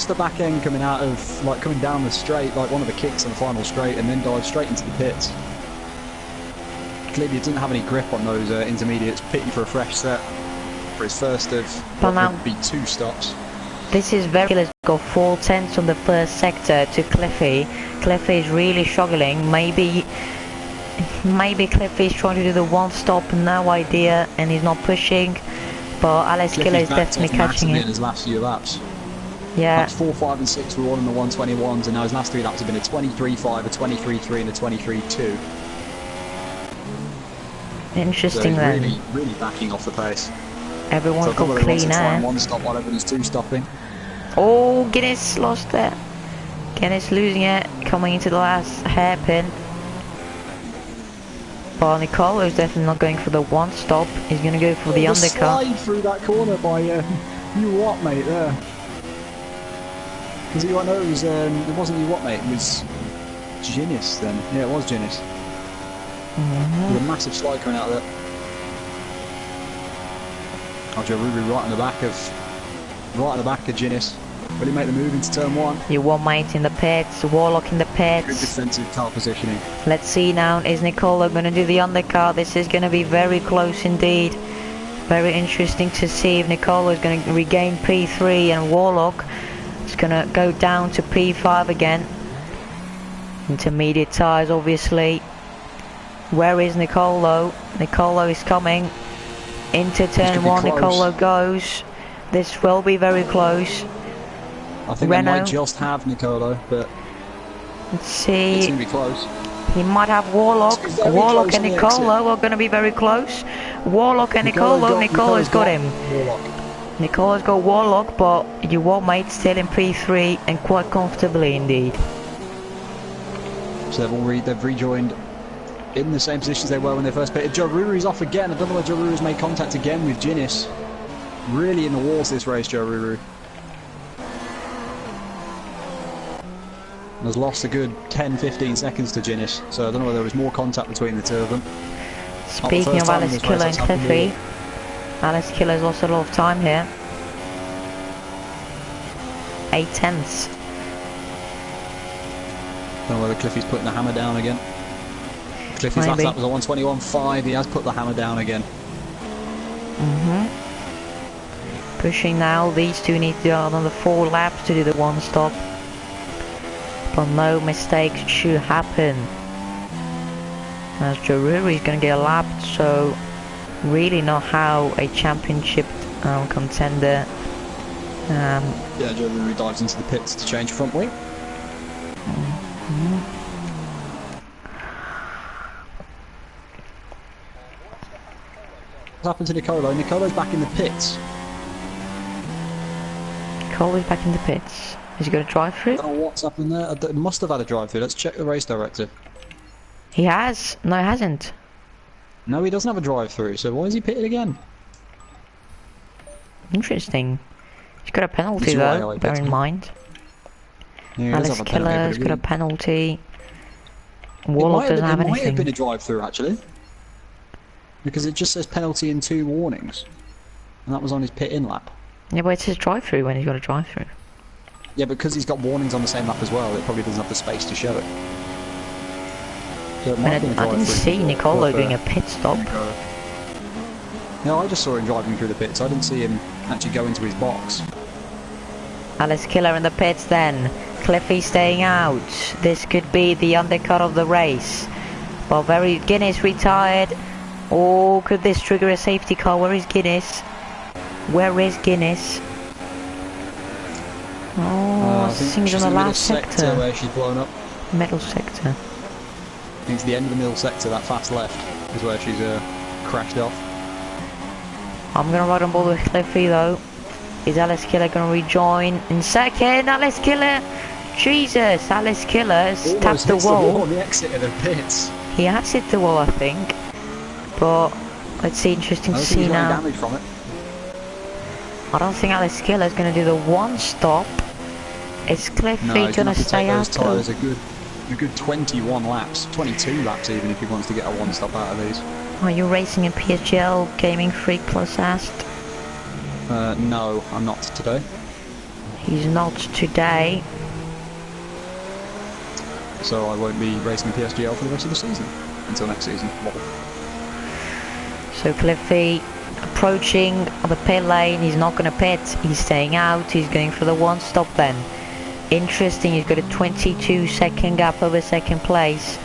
the back end coming out of, like, coming down the straight, like one of the kicks on the final straight, and then dived straight into the pits. Clearly didn't have any grip on those intermediates, pitting for a fresh set for his first of what would be 2 stops. This is very good. Got 4 tenths on the first sector to Cliffy. Cliffy is really struggling. Maybe Cliffy is trying to do the 1 stop, no idea, and he's not pushing. But Alex Killer is definitely catching it. In his last few laps. Yeah. Laps 4, 5 and 6 were all in the 121s, and now his last 3 laps have been a 23.5, a 23.3 and a 23.2. Interesting so then. Really backing off the pace. Everyone's got clean air. 1 stop while everyone's 2 stopping. Oh, Guinness lost it. Guinness losing it, coming into the last hairpin. But Nicolo is definitely not going for the 1 stop. He's going to go for the undercut. Slide through that corner by you what, mate? There. Was it what? No, it wasn't you what, mate? It was Guinness then. Yeah, it was Guinness. With a massive slide coming out of there. Ruru right on the back of Guinness. Will he make the move into turn 1? Your one mate in the pits, Warlock in the pits. Good defensive car positioning. Let's see now, is Nicolo going to do the undercut? This is going to be very close indeed. Very interesting to see if Nicolo is going to regain P3 and Warlock is going to go down to P5 again. Intermediate tyres obviously. Where is Nicolo? Nicolo is coming into turn 1. Nicolo goes. This will be very close. I think Renault. They might just have Nicolo, but let's see. It's going to be close. He might have Warlock. Warlock and Nicolo are going to be very close. Warlock and Nicolo. Nicolo's got him. Warlock. Nicolo's got Warlock, but your one mate still in P3 and quite comfortably indeed. So they've rejoined in the same positions they were when they first pitted. Ruru's off again. I don't know why Ruru's made contact again with Guinness. Really in the walls this race, Ruru. Has lost a good 10-15 seconds to Guinness, so I don't know whether there was more contact between the 2 of them. Speaking of Alex Killer and Cliffy, Alex Killer's lost a lot of time here. 8 tenths. Don't know whether Cliffy's putting the hammer down again. Cliffy's last lap was a 121.5, he has put the hammer down again. Pushing now, these 2 need to do another 4 laps to do the 1 stop. But no mistakes should happen. As Ruru is going to get lapped, so really not how a championship contender. Yeah, Ruru dives into the pits to change front wing. What's happened to Nicolo? Nicolo's back in the pits. Nicolo's back in the pits. Is he going to drive through? I don't know what's happened there. It must have had a drive through. Let's check the race director. He has. No, he hasn't. No, he doesn't have a drive through. So why is he pitted again? Interesting. He's got a penalty though, bear in mind. Yeah, Alex Killer's got a penalty. Warlock doesn't have anything. It might have been a drive through actually. Because it just says penalty and 2 warnings. And that was on his pit in lap. Yeah, but it says drive through when he's got a drive through. Yeah, because he's got warnings on the same lap as well, it probably doesn't have the space to show it. So I didn't see Nicolo doing a pit stop. No, I just saw him driving through the pits. I didn't see him actually go into his box. Alex Killer in the pits then. Cliffy staying out. This could be the undercut of the race. Well, Guinness retired. Or could this trigger a safety car? Where is Guinness? Where is Guinness? Oh, I think she's on the last sector where she's blown up. Middle sector. I think it's the end of the middle sector, that fast left, is where she's crashed off. I'm going to ride on board with Cliffy though. Is Alex Killer going to rejoin in second? Alex Killer! Jesus, Alex Killer has tapped the wall. On the exit of the pits. He has hit the wall, I think. But let's see, interesting to see now. Damage from it. I don't think Alex Killer is going to do the 1 stop. Is Cliffy No, he's gonna have to stay take out? those tyres a good 21 laps, 22 laps even if he wants to get a one stop out of these. Are you racing in PSGL Gaming Freak Plus asked? No, I'm not today. He's not today. So I won't be racing in PSGL for the rest of the season until next season. So Cliffy approaching the pit lane. He's not going to pit. He's staying out. He's going for the one stop then. Interesting. He's got a 22-second gap over second place,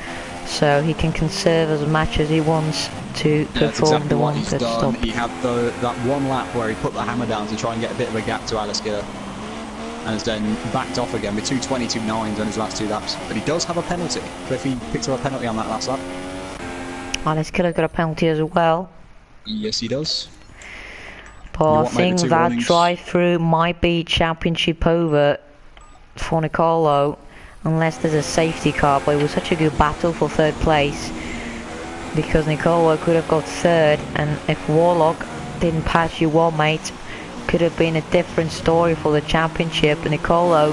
so he can conserve as much as he wants to perform exactly the what one he's pit done. stop. He had that one lap where he put the hammer down to try and get a bit of a gap to Alaskir, and has then backed off again with 2:22.9s on his last 2 laps. But he does have a penalty. Cliffy picked up a penalty on that last lap. Alaskir got a penalty as well. Yes, he does. But I think that drive-through might be championship over for Nicolo, unless there's a safety car. But it was such a good battle for third place, because Nicolo could have got third, and if Warlock didn't pass you one, mate, could have been a different story for the championship. Nicolo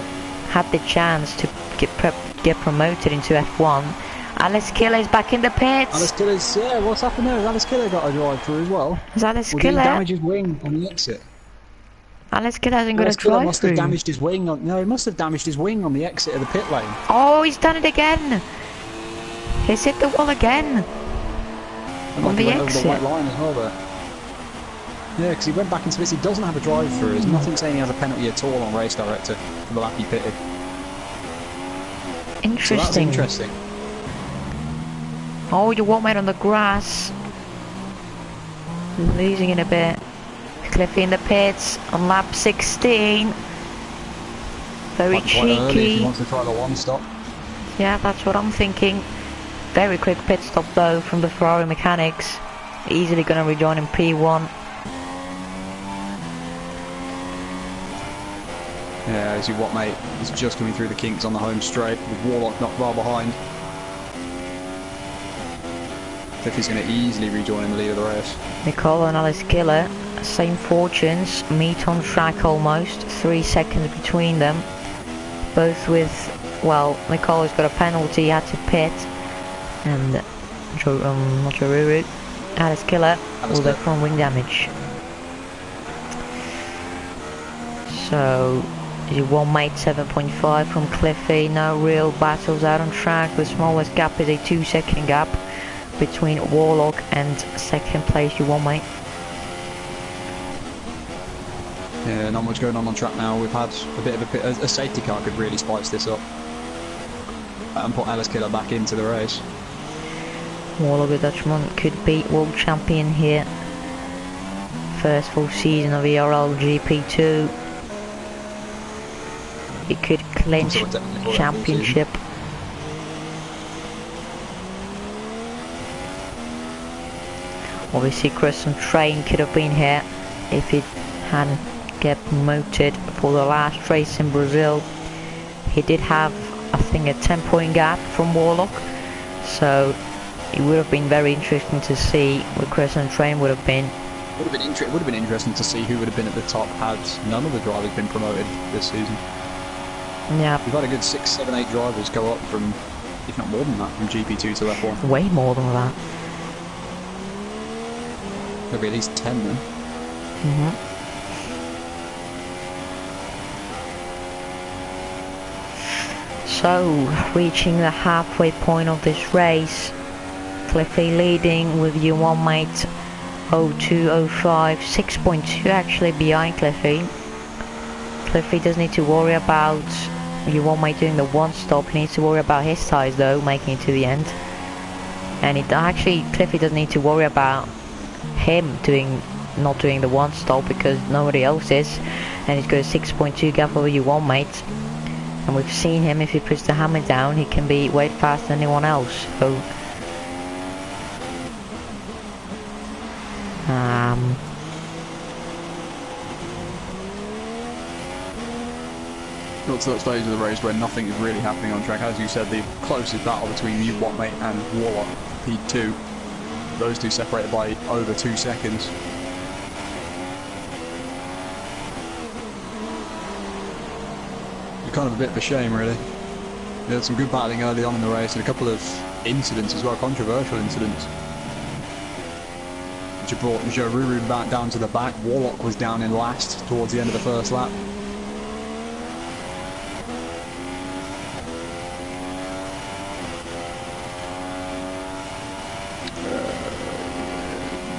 had the chance to get promoted into F1. Alaskir is back in the pits. Alaskir's, yeah, what's happened there? Has Alaskir got a drive through as well? Is Or did he damage his wing on the exit? Alaskir hasn't got a drive must through. have damaged his wing on, no, he must have damaged his wing on the exit of the pit lane. Oh, he's done it again. He's hit the wall again. And on the went exit. over the white line as well there. Yeah, because he went back into this. He doesn't have a drive through. There's nothing saying he has a penalty at all on race director for the lap he pitted. Interesting. So that's interesting. Oh, you won't mate on the grass. Losing it a bit. Cliffy in the pits on lap 16. Very Quite early if cheeky. he wants to try the one stop. Yeah, that's what I'm thinking. Very quick pit stop though from the Ferrari mechanics. Easily going to rejoin in P1. Yeah, as you what, mate? He's just coming through the kinks on the home straight with Warlock not far behind. Cliffy's going to easily rejoin in the lead of the race. Nicolo and Alaskir, same fortunes, meet on track almost, 3 seconds between them. Both with, well, Nicolo's got a penalty, he had to pit, and not Joruru, Alaskir with a front wing damage. So, you won mate 7.5 from Cliffy, no real battles out on track. The smallest gap is a 2-second gap between Warlock and second place you won, mate. Yeah, not much going on track now. We've had a bit of a safety car could really spice this up and put Alaskir back into the race. Warlock, the Dutchman, could beat world champion here. First full season of ERL GP2. He could clinch championship. Obviously Crescent Train could have been here if he hadn't get promoted for the last race in Brazil. He did have, I think, a 10-point gap from Warlock, so it would have been very interesting to see what Crescent Train would have been. Would have been interesting to see who would have been at the top had none of the drivers been promoted this season. Yeah. We've had a good 6, 7, 8 drivers go up from, if not more than that, from GP2 to F1. Way more than that. There'll be at least 10 then. So, reaching the halfway point of this race, Cliffy leading with your one mate 0205, 6.2 actually behind Cliffy. Cliffy doesn't need to worry about your one mate doing the one stop. He needs to worry about his tyres though, making it to the end. And Cliffy doesn't need to worry about him not doing the one stop because nobody else is, and he's got a 6.2 gap over your one mate. And we've seen him, if he puts the hammer down, he can be way faster than anyone else. So got to that stage of the race where nothing is really happening on track. As you said, the closest battle between you, Wattmate, and Warlock, P2. Those two separated by over 2 seconds. kind of a bit of a shame, really. We had some good battling early on in the race and a couple of incidents as well, controversial incidents, which have brought Jaruru back down to the back. Warlock was down in last towards the end of the first lap.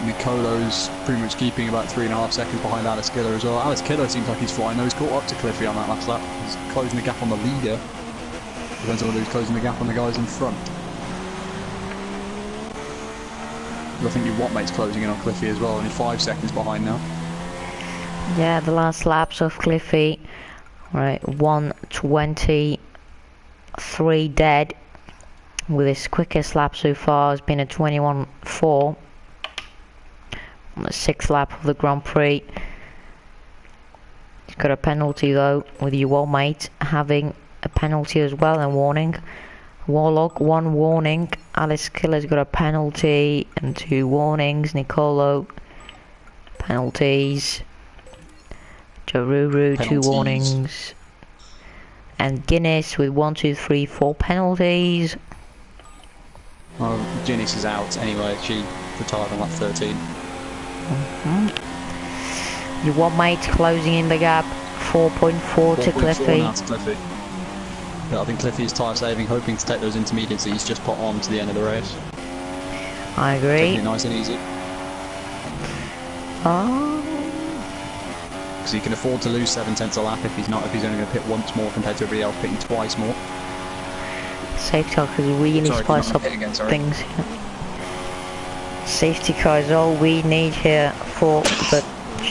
Nicolo's pretty much keeping about 3.5 seconds behind Alice Killer as well. Alice Killer seems like he's flying though. He's caught up to Cliffy on that last lap. He's closing the gap on the leader. Depends on whether he's closing the gap on the guys in front. I think your Wattmate's closing in on Cliffy as well, only 5 seconds behind now. Yeah, the last laps of Cliffy. Right, 1:23 dead. With his quickest lap so far has been a 21.4. On the 6th lap of the Grand Prix. He's got a penalty though, with your Wattmate having a penalty as well and warning. Warlock, 1 warning. Alice Killer's got a penalty and 2 warnings. Nicolo, penalties. Jaruru, 2 warnings. And Guinness with 1, 2, 3, 4 penalties. Well, Guinness is out anyway. She retired on lap 13. Your Wattmate closing in the gap. 4.4 to Cliffy. Now to Cliffy. But I think Cliffy is tyre saving, hoping to take those intermediates that he's just put on to the end of the race. I agree. Taking it nice and easy. Oh. Because he can afford to lose 7/10 a lap if he's only going to pit once more compared to everybody else pitting twice more. Safety car because we need to spice up things here. Safety car is all we need here for the I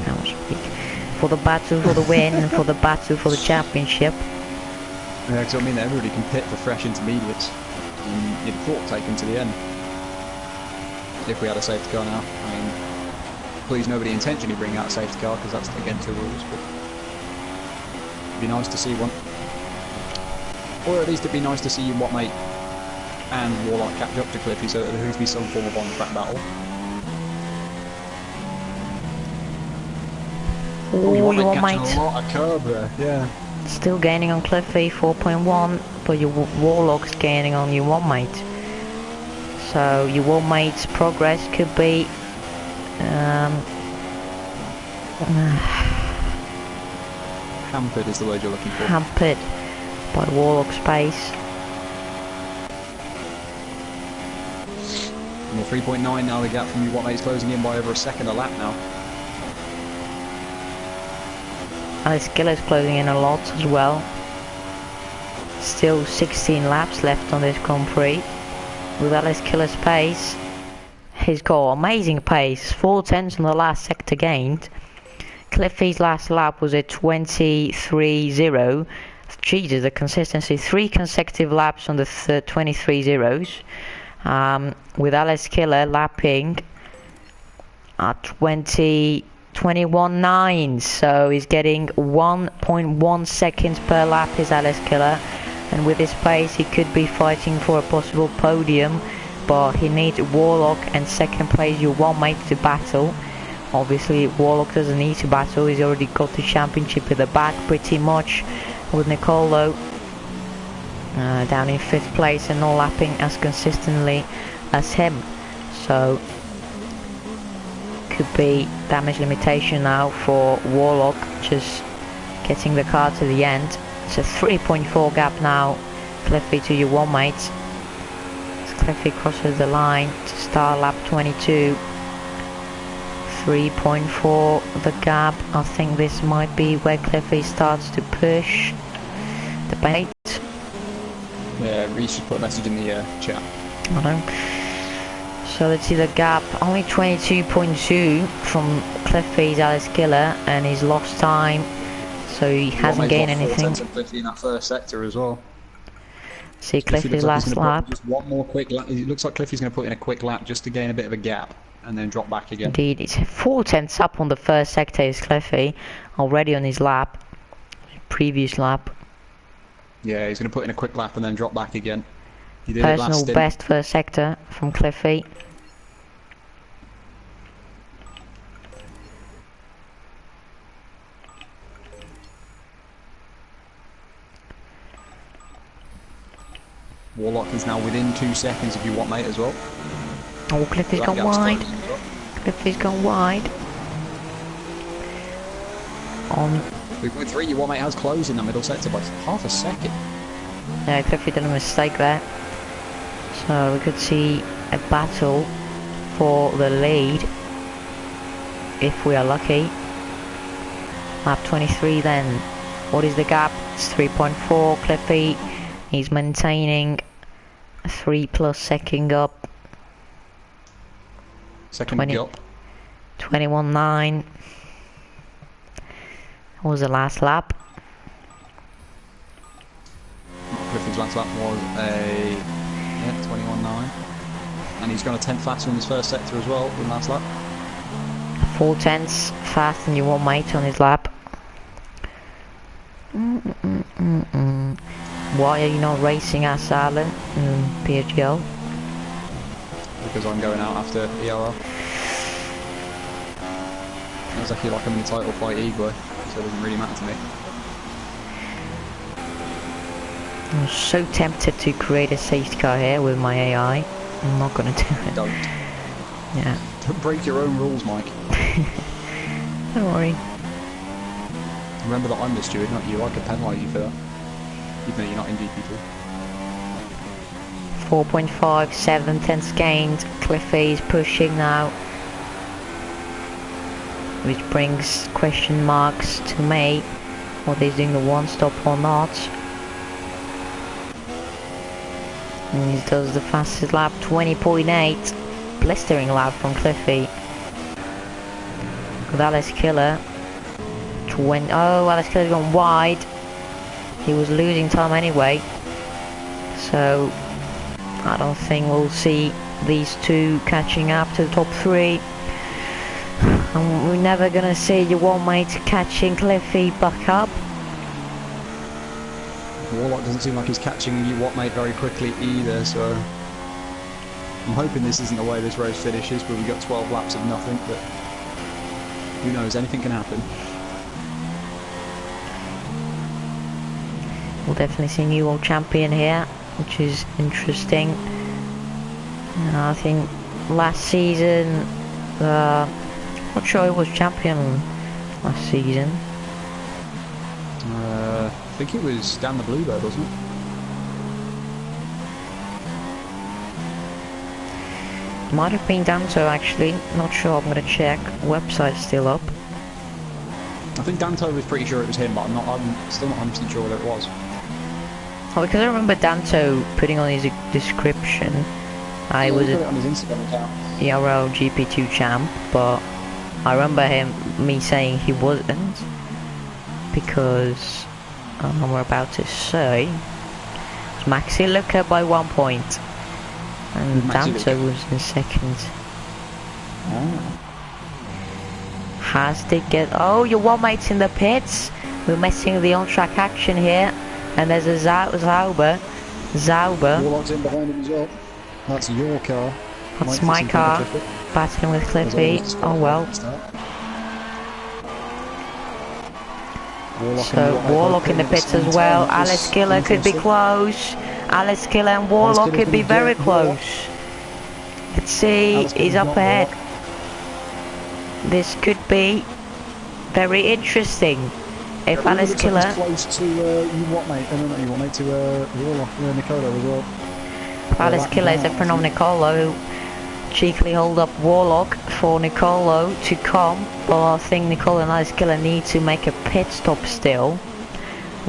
can't speak. For the battle for the win and for the battle for the championship. Yeah, because I mean everybody can pit for fresh intermediates. And you'd thought take them to the end. If we had a safety car now. I mean, please nobody intentionally bring out a safety car because that's against the rules. But it'd be nice to see one. Or at least it'd be nice to see you Wattmate and Warlock catch up to Cliffy so that there could be some form of on-track battle. Oh, your Wattmate. catching a lot of curb there, yeah. Still gaining on Cliffy, 4.1, but your Warlock's gaining on your Wattmate. So your Wattmate's progress could be hampered is the word you're looking for. Hampered by Warlock's pace. And 3.9 now the gap from your Wattmate's closing in by over a second a lap now. Alice Killer's closing in a lot as well. Still 16 laps left on this Grand Prix. With Alice Killer's pace, he's got amazing pace. 4/10 on the last sector gained. Cliffy's last lap was a 23.0. Jesus, the consistency. 3 consecutive laps on the 23.0s. With Alice Killer lapping at 21.9, so he's getting 1.1 seconds per lap is Alice Killer, and with his pace he could be fighting for a possible podium, but he needs Warlock and second place your Wattmate to battle. Obviously Warlock doesn't need to battle, he's already got the championship at the back pretty much, with Nicolo down in 5th place and not lapping as consistently as him. So could be damage limitation now for Warlock, just getting the car to the end. It's a 3.4 gap now, Cliffy to your Wattmate. As Cliffy crosses the line to start lap 22. 3.4 the gap. I think this might be where Cliffy starts to push the bait. Yeah, we should put a message in the chat. I don't. So let's see the gap, only 22.2 from Cliffy's Alice Killer, and he's lost time, so he hasn't gained anything. Cliffy in that first sector as well. See Cliffy's last lap. Just one more quick lap. It looks like Cliffy's going to put in a quick lap just to gain a bit of a gap and then drop back again. Indeed, it's 4/10 up on the first sector is Cliffy, already on his lap, previous lap. Yeah, he's going to put in a quick lap and then drop back again. He did Personal best first sector from Cliffy. Warlock is now within 2 seconds of you, what, mate, as well. Oh, Cliffy's So that gone gap's wide. closing as well. Cliffy's gone wide. On. 3.3, you, what, mate, has closed in that middle sector by half a second. Yeah, Cliffy did a mistake there. So we could see a battle for the lead if we are lucky. Lap 23 then. What is the gap? It's 3.4. Cliffy, he's maintaining a 3+ second up. Second 20 gap. 21.9. What was the last lap? Clifford's last lap was a 21.9, and he's gone a tenth faster in his first sector as well in last lap. 4/10 faster than your one mate on his lap. Why are you not racing SRL in PSGL? Because I'm going out after ERL. It's actually like I'm in the title fight equally, so it doesn't really matter to me. I'm so tempted to create a safety car here with my AI. I'm not gonna do it. Don't. Yeah. Don't break your own rules, Mike. Don't worry. Remember that I'm the steward, not you. I could penalise you for that. Even though you're not in GP2. 4.5, 7/10 gained. Cliffy's pushing now. Which brings question marks to me. Whether he's doing the one stop or not. And he does the fastest lap, 20.8. Blistering lap from Cliffy. With Alice Killer. Oh, Alice Killer's gone wide. He was losing time anyway. So, I don't think we'll see these two catching up to the top 3. And we're never gonna see your one mate catching Cliffy back up. Warlock doesn't seem like he's catching you, what, mate, very quickly either, so I'm hoping this isn't the way this race finishes, but we've got 12 laps of nothing, but who knows, anything can happen. We'll definitely see a new world champion here, which is interesting. I think last season, not sure who was champion last season. I think it was Dan the Bluebird, wasn't it? Might have been Danto actually, not sure, I'm gonna check. Website's still up. I think Danto was pretty sure it was him, but I'm still not 100% sure whether it was. Oh, because I remember Danto putting on his description, I was put it on his Instagram account. ERL GP2 champ, but I remember me saying he wasn't, because we're about to say it's Maxi Luca by 1 point, and Danto was in second. Oh. Has to get... Oh, your one mate's in the pits. We're messing with the on-track action here. And there's a Zauber. Warlock's in behind him as well. That's your car. That's my car. Battling with Cliffy. Oh well. So Warlock in the pits as well. Alice Killer could be close. Alice Killer and Warlock could be very close. Let's see. He's up ahead. This could be very interesting. If Alice Killer close to you what mate? No, not you what mate, to Warlock, Nicolo as well. Alice Killer is a from Nicolo who cheekily hold up Warlock for Nicolo to come, but I think Nicolo and Alice Killer need to make a pit stop still.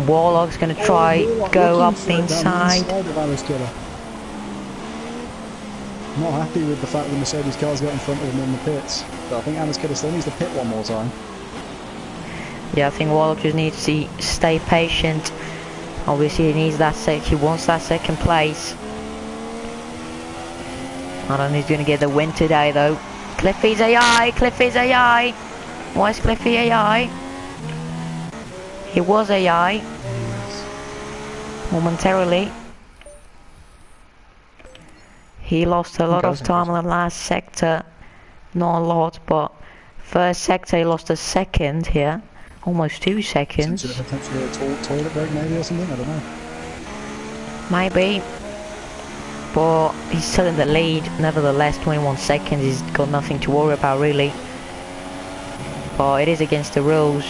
Warlock's gonna try go up the inside. Not happy with the fact that the Mercedes car's got in front of him in the pits, but I think Alice Killer still needs to pit one more time. Yeah, I think Warlock just needs to stay patient. Obviously, he needs that he wants that second place. I don't know who's gonna get the win today, though. Cliffy's AI. Cliffy's AI. Why is Cliffy AI? He was AI momentarily. He lost a lot of time in the last sector. Not a lot, but first sector he lost a second here. Almost 2 seconds. Potentially a toilet break maybe or something, I don't know. Maybe. but he's still in the lead. Nevertheless, 21 seconds, he's got nothing to worry about really. But it is against the rules.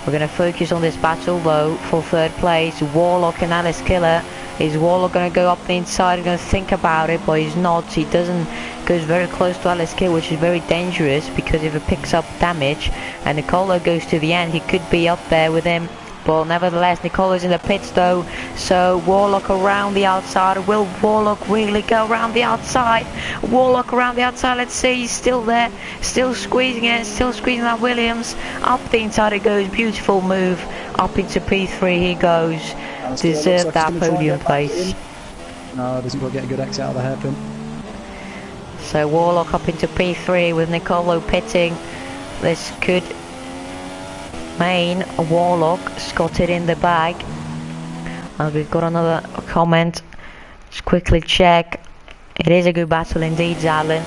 We're going to focus on this battle though for third place. Warlock and Alice Killer. Is Warlock going to go up the inside? He's going to think about it, but he's not. He doesn't. Goes very close to Alice Killer, which is very dangerous because if it picks up damage and Nicola goes to the end, he could be up there with him. But nevertheless, Nicola's in the pits though, so Warlock around the outside. Will Warlock really go around the outside? Warlock around the outside, let's see, he's still there, still squeezing it, still squeezing that Williams. Up the inside it goes, beautiful move, up into P3 he goes. Deserved that podium place. No, doesn't quite get a good exit out of the hairpin. So Warlock up into P3 with Nicolo pitting. This could Warlock Scotted in the bag. And we've got another comment. Just quickly check. It is a good battle indeed, Alan,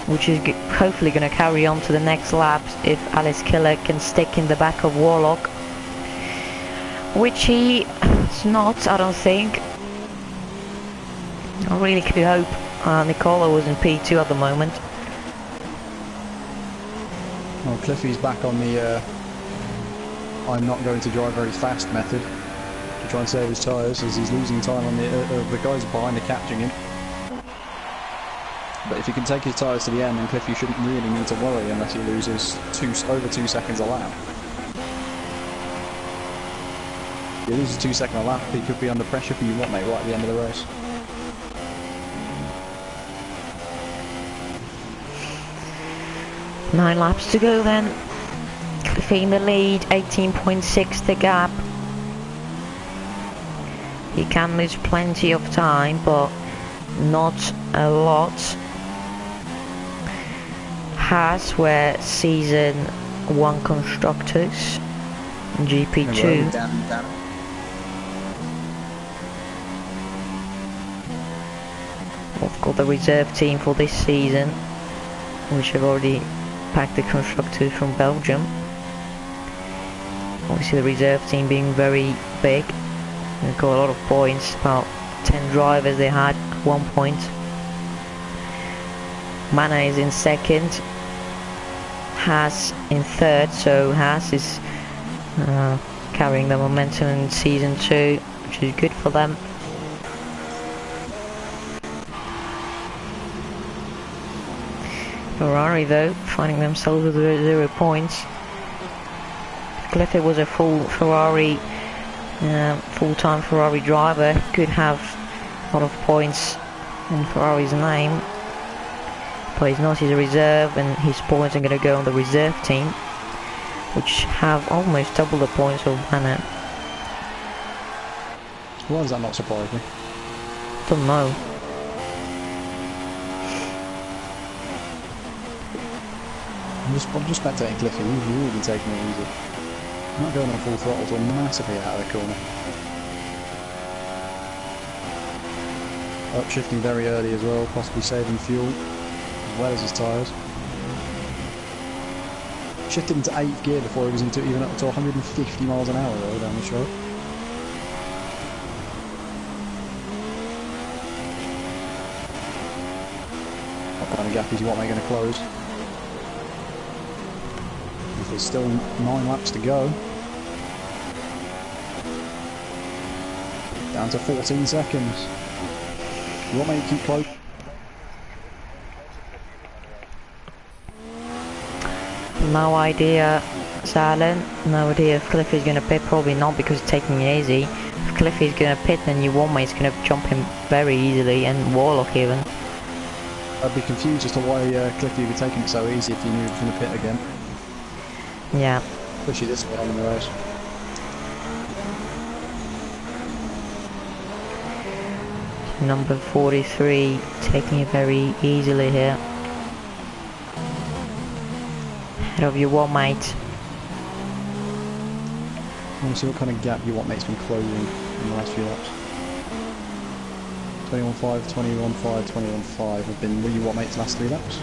which is hopefully going to carry on to the next laps if Alice Killer can stick in the back of Warlock, which he's not, I don't think. I really could hope. Nicola was in P2 at the moment. Well, Cliffy's back on the I'm not going to drive very fast method to try and save his tyres as he's losing time on the guys behind are catching him. But if he can take his tyres to the end, then Cliffy shouldn't really need to worry unless he loses over 2 seconds a lap. If he loses 2 seconds a lap, he could be under pressure for you, what mate, right at the end of the race. Nine laps to go then. Cliffy in the lead, 18.6 the gap. He can lose plenty of time, but not a lot. Haas were season 1 constructors, GP2. We've got the reserve team for this season, which have already packed the constructors from Belgium. Obviously the reserve team being very big. They've got a lot of points, about 10 drivers they had at one point. Mana is in second, Haas in third, so Haas is carrying the momentum in season 2, which is good for them. Ferrari though, finding themselves with 0 points. Cliffy was a full-time Ferrari driver, could have a lot of points in Ferrari's name, but he's not, he's a reserve and his points are going to go on the reserve team, which have almost double the points of Mana. Why does that not surprise me? Don't know. I'm just spectating Cliffy, he's really taking it easy. Not going on full throttle, so massively out of the corner. Upshifting very early as well, possibly saving fuel, as well as his tyres. Shifted into 8th gear before he was even up to 150 miles an hour though down the straight. What kind of gap is you want me going to close? There's still 9 laps to go. Down to 14 seconds. You want me to keep close? No idea, Silent. No idea if Cliffy's going to pit. Probably not, because it's taking it easy. If Cliffy's going to pit, then your one mate's going to jump him very easily, and Warlock even. I'd be confused as to why Cliffy would be taking it so easy if he knew he was going to pit again. Yeah. Especially this way on the race. Number 43 taking it very easily here. Head of your one mate. I want to see what kind of gap your one mate's been closing in the last few laps. 21.5, 21.5, 21.5 have been your one mate's last 3 laps.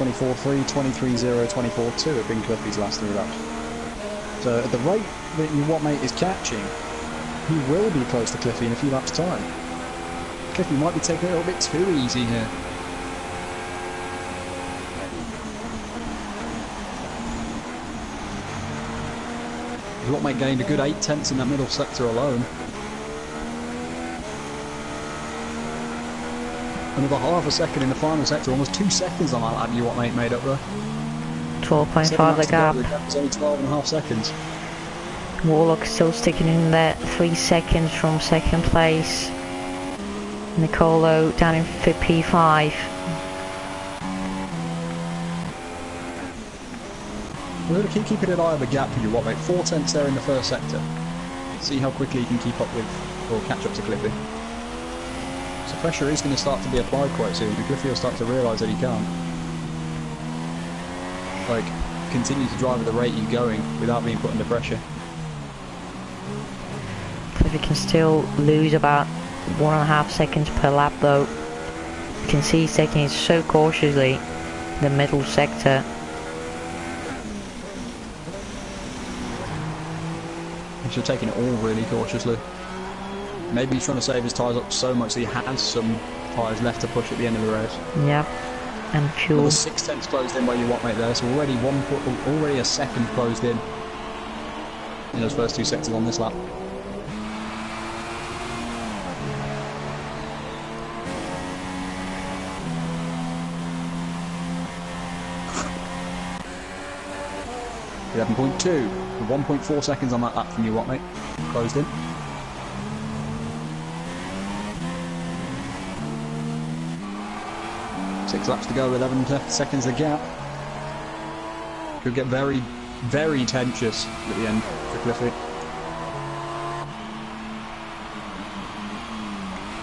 24.3, 23.0, 24.2 have been Cliffy's last 3 laps. So at the rate that your what mate is catching, He will be close to Cliffy in a few laps' time. Cliffy might be taking it a little bit too easy here. His lot mate gained a good 8 tenths in that middle sector alone. Another half a second in the final sector, almost 2 seconds on that lap you what mate made up there. 12.5 the gap. The gap was only 12.5 seconds. Warlock still sticking in there, 3 seconds from second place. Nicolo down in P5. We're going to keep keeping an eye on the gap for you, what mate? 4 tenths there in the first sector. See how quickly you can keep up with, or catch up to Cliffy. So pressure is going to start to be applied quite soon, and Cliffy will start to realise that he can't. Like, continue to drive at the rate you're going without being put under pressure. Cliffy can still lose about 1.5 seconds per lap though. You can see he's taking it so cautiously, the middle sector. He's taking it all really cautiously. Maybe he's trying to save his tyres up so much that he has some tyres left to push at the end of the race. Yep, and fuel. Another 6 tenths closed in by your what mate there, so already a second closed in those first 2 sectors on this lap. .2, 1.4 seconds on that lap from you what mate, closed in. Six laps to go, 11 seconds the gap. Could get very, very tenuous at the end for Cliffy.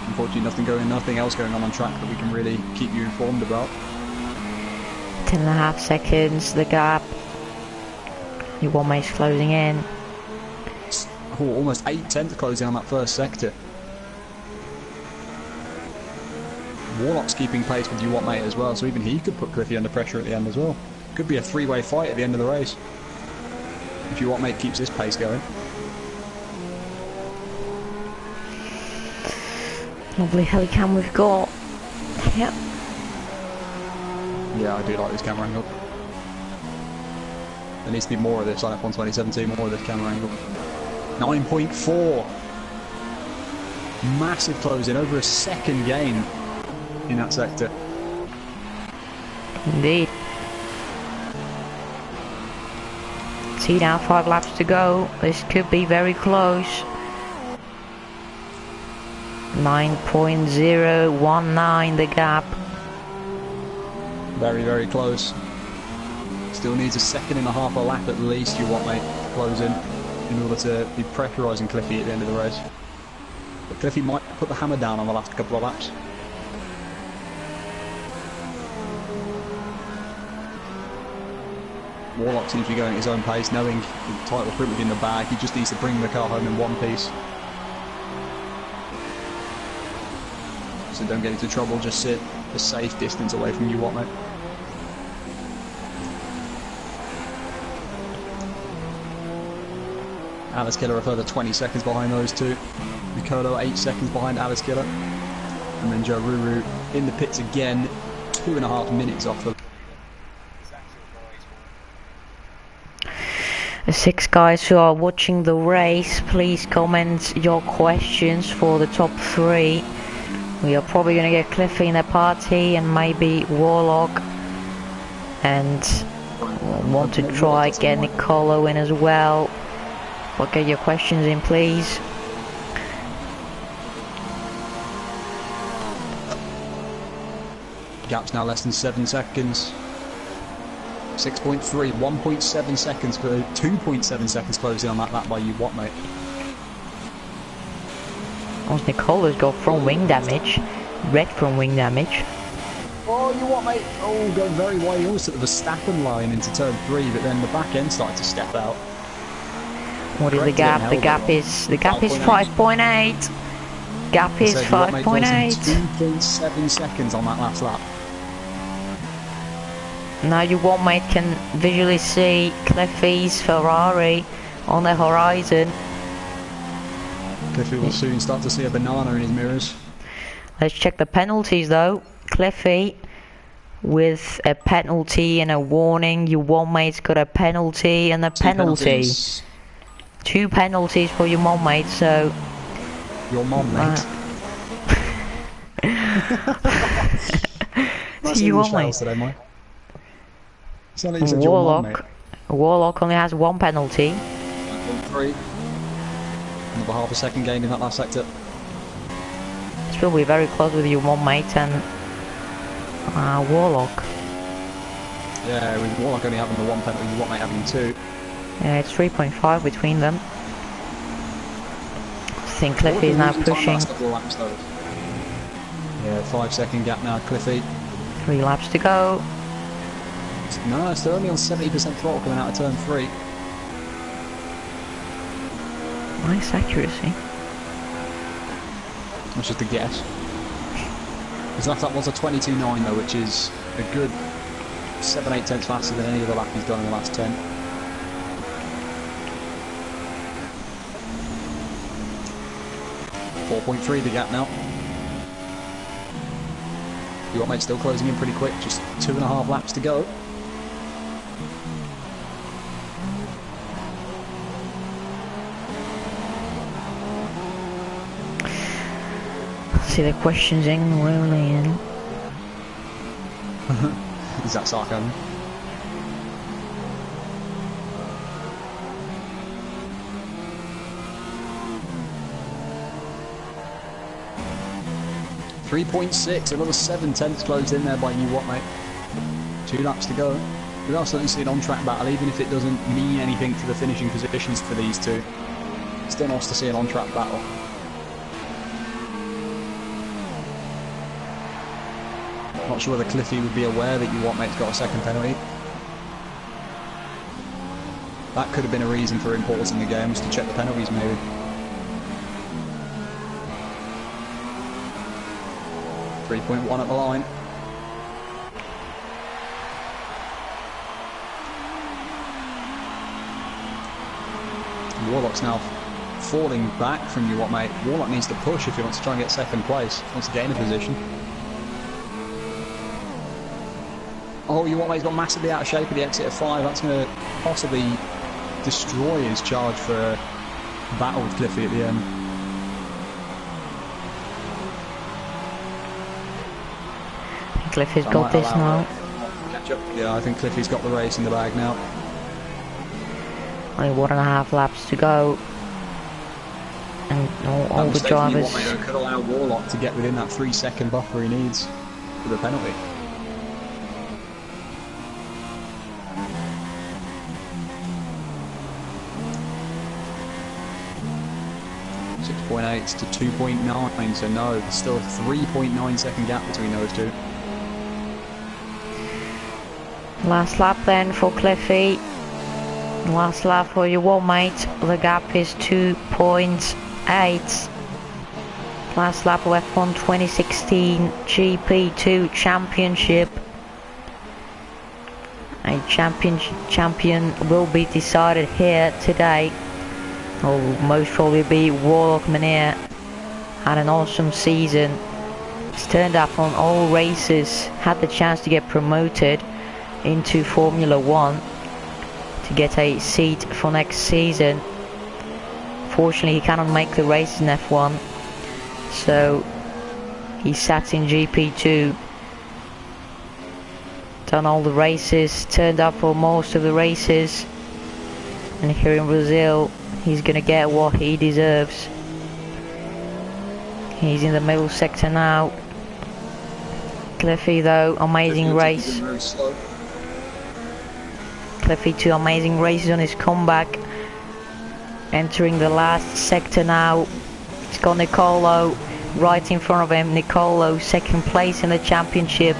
Unfortunately nothing else going on track that we can really keep you informed about. 10.5 seconds the gap. Your one mate's closing in. Oh, almost 8 tenths closing on that first sector. Warlock's keeping pace with you what mate as well, so even he could put Cliffy under pressure at the end as well. Could be a 3-way fight at the end of the race if you what mate keeps this pace going. Lovely helicam we've got. Yep. Yeah, I do like this camera angle. There needs to be more of this on F1 2017, more of this camera angle. 9.4. Massive closing, over a second gain in that sector. Indeed. See now, 5 laps to go. This could be very close. 9.019 the gap. Very, very close. Still needs a 1.5 seconds a lap at least, you what mate, to close in order to be pressurising Cliffy at the end of the race. But Cliffy might put the hammer down on the last couple of laps. Warlock seems to be going at his own pace, knowing the title pretty much in the bag. He just needs to bring the car home in one piece. So don't get into trouble, just sit a safe distance away from you what mate. Alice Killer a further 20 seconds behind those two. Nicolo 8 seconds behind Alice Killer. And then Joe Ruru in the pits again, 2.5 minutes off them. The 6 guys who are watching the race, please comment your questions for the top 3. We are probably going to get Cliffy in the party and maybe Warlock. And want to try get Nicolo in as well. But get your questions in, please. Gap's now less than 7 seconds. 6.3, 1.7 seconds, 2.7 seconds closing on that lap by you what mate. Oh, Nicolo's got front wing damage. Red front wing damage. Oh, you what mate? Oh, going very wide. He almost took the Verstappen line into turn 3, but then the back end started to step out. What is the gap? The gap is 5.8. Gap is 5.8. 2.7 seconds on that last lap. Now your one mate can visually see Cliffy's Ferrari on the horizon. Cliffy will soon start to see a banana in his mirrors. Let's check the penalties though. Cliffy with a penalty and a warning. Your one mate's got a penalty and a penalty. 2 penalties for your mom mate, so... Your mom mate? That's English trials today, Mike. Sound like you said your mom, mate. Warlock only has 1 penalty. 1.3. Another half a second gained in that last sector. It's probably very close with your one mate and Warlock. Yeah, with Warlock only having the 1 penalty, your one mate having 2. Yeah, it's 3.5 between them. I think Cliffy is now pushing. Yeah, 5-second gap now, Cliffy. 3 laps to go. No, it's still only on 70% throttle coming out of turn 3. Nice accuracy. That's just a guess. His last lap was a 22.9 though, which is a good 7-8 tenths faster than any other lap he's done in the last 10. .3 the gap now. Your mate's still closing in pretty quick, just 2.5 laps to go. See the questions in, rolling in. Is that sarcasm? .6, another 7 tenths closed in there by you, what mate? 2 laps to go. We are certainly seeing an on-track battle, even if it doesn't mean anything to the finishing positions for these two. Still nice to see an on-track battle. Not sure whether Cliffy would be aware that you what mate's got a second penalty. That could have been a reason for him pausing the game, was to check the penalties maybe. .1 at the line. Warlock's now falling back from you, what mate. Warlock needs to push if he wants to try and get second place, if he wants to gain a position. Oh, you what mate's got massively out of shape at the exit of 5. That's going to possibly destroy his charge for a battle with Cliffy at the end. Cliffy's got this now. Catch up. Yeah, I think Cliffy's got the race in the bag now. Only 1.5 laps to go. And all the drivers... could allow Warlock to get within that 3-second buffer he needs for the penalty. 6.8 to 2.9, so no, there's still a 3.9 second gap between those two. Last lap then for Cliffy. Last lap for your one mate. The gap is 2.8. Last lap of F1 2016 GP2 Championship. A champion will be decided here today. Or most probably be Warlock Mania. Had an awesome season. He's turned up on all races. Had the chance to get promoted into Formula 1 to get a seat for next season. Fortunately, he cannot make the race in F1, so he sat in GP2, done all the races, turned up for most of the races, and here in Brazil he's gonna get what he deserves. He's in the middle sector now. Cliffy though, amazing race. Cliffy 2 amazing races on his comeback. Entering the last sector now. It's got Nicolo right in front of him. Nicolo second place in the championship.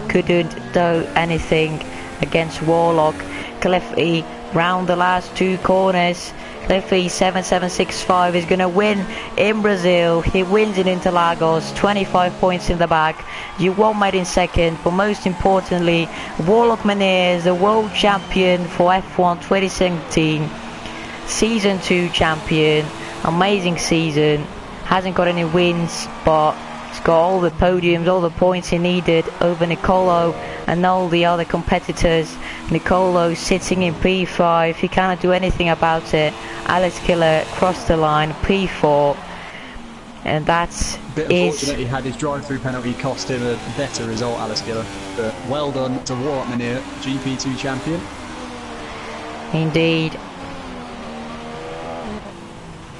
Couldn't do anything against Warlock. Cliffy round the last 2 corners. Cliffy 7765 is going to win in Brazil. He wins in Interlagos, 25 points in the bag. You won mate in second, but most importantly, Warlock Mania is the world champion for F1 2017. Season 2 champion. amazing season. Hasn't got any wins, but he's got all the podiums, all the points he needed over Nicolo and all the other competitors. Nicolo sitting in P5, he cannot do anything about it. Alex Killer crossed the line, P4, and that's Bit unfortunate he had his drive-through penalty cost him a better result, Alex Giller. But well done to Wartman here, GP2 champion. Indeed.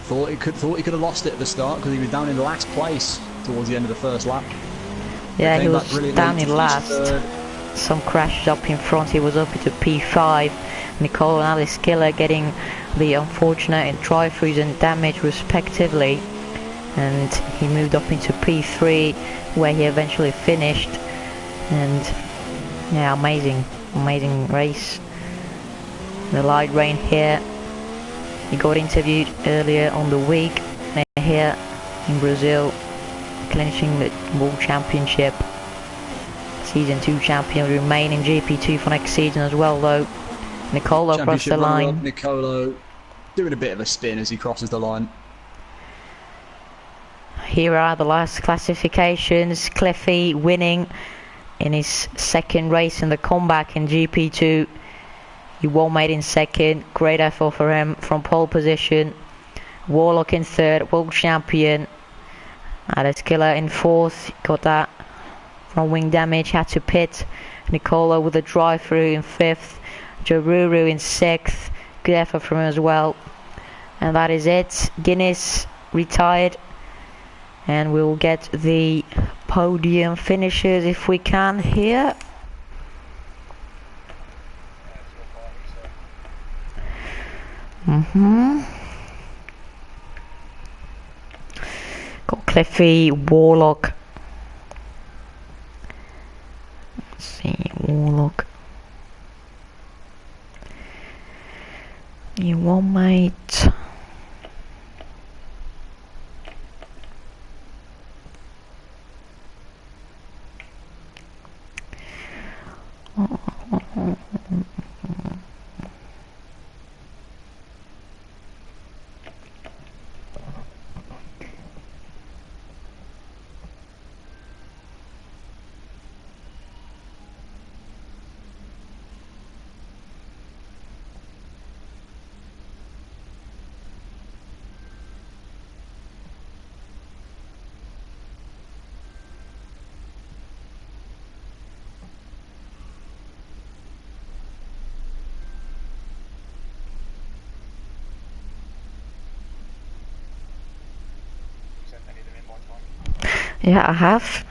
Thought he could have lost it at the start because he was down in last place towards the end of the first lap. Yeah, he was down in last. Some crashes up in front, he was up into P5. Nicole and Alex Killer getting the unfortunate drive-throughs and damage respectively. And he moved up into P3 where he eventually finished. And yeah, amazing race. The light rain here. He got interviewed earlier on the week here in Brazil, clinching the World Championship. Season 2 champion, remain in GP2 for next season as well though. Nicolo crossed the line. Nicolo doing a bit of a spin as he crosses the line. Here are the last classifications. Cliffy winning in his second race in the comeback in GP2. He won made in second, great effort for him from pole position. Warlock in third, world champion. Alex Killer in fourth, got that from wing damage, had to pit. Nicola with a drive-through in fifth. Jaruru in sixth, good effort from him as well. And that is it. Guinness retired. And we'll get the podium finishes if we can here. Got Cliffy, Warlock. Let's see, Warlock. You won, mate. Yeah, I have.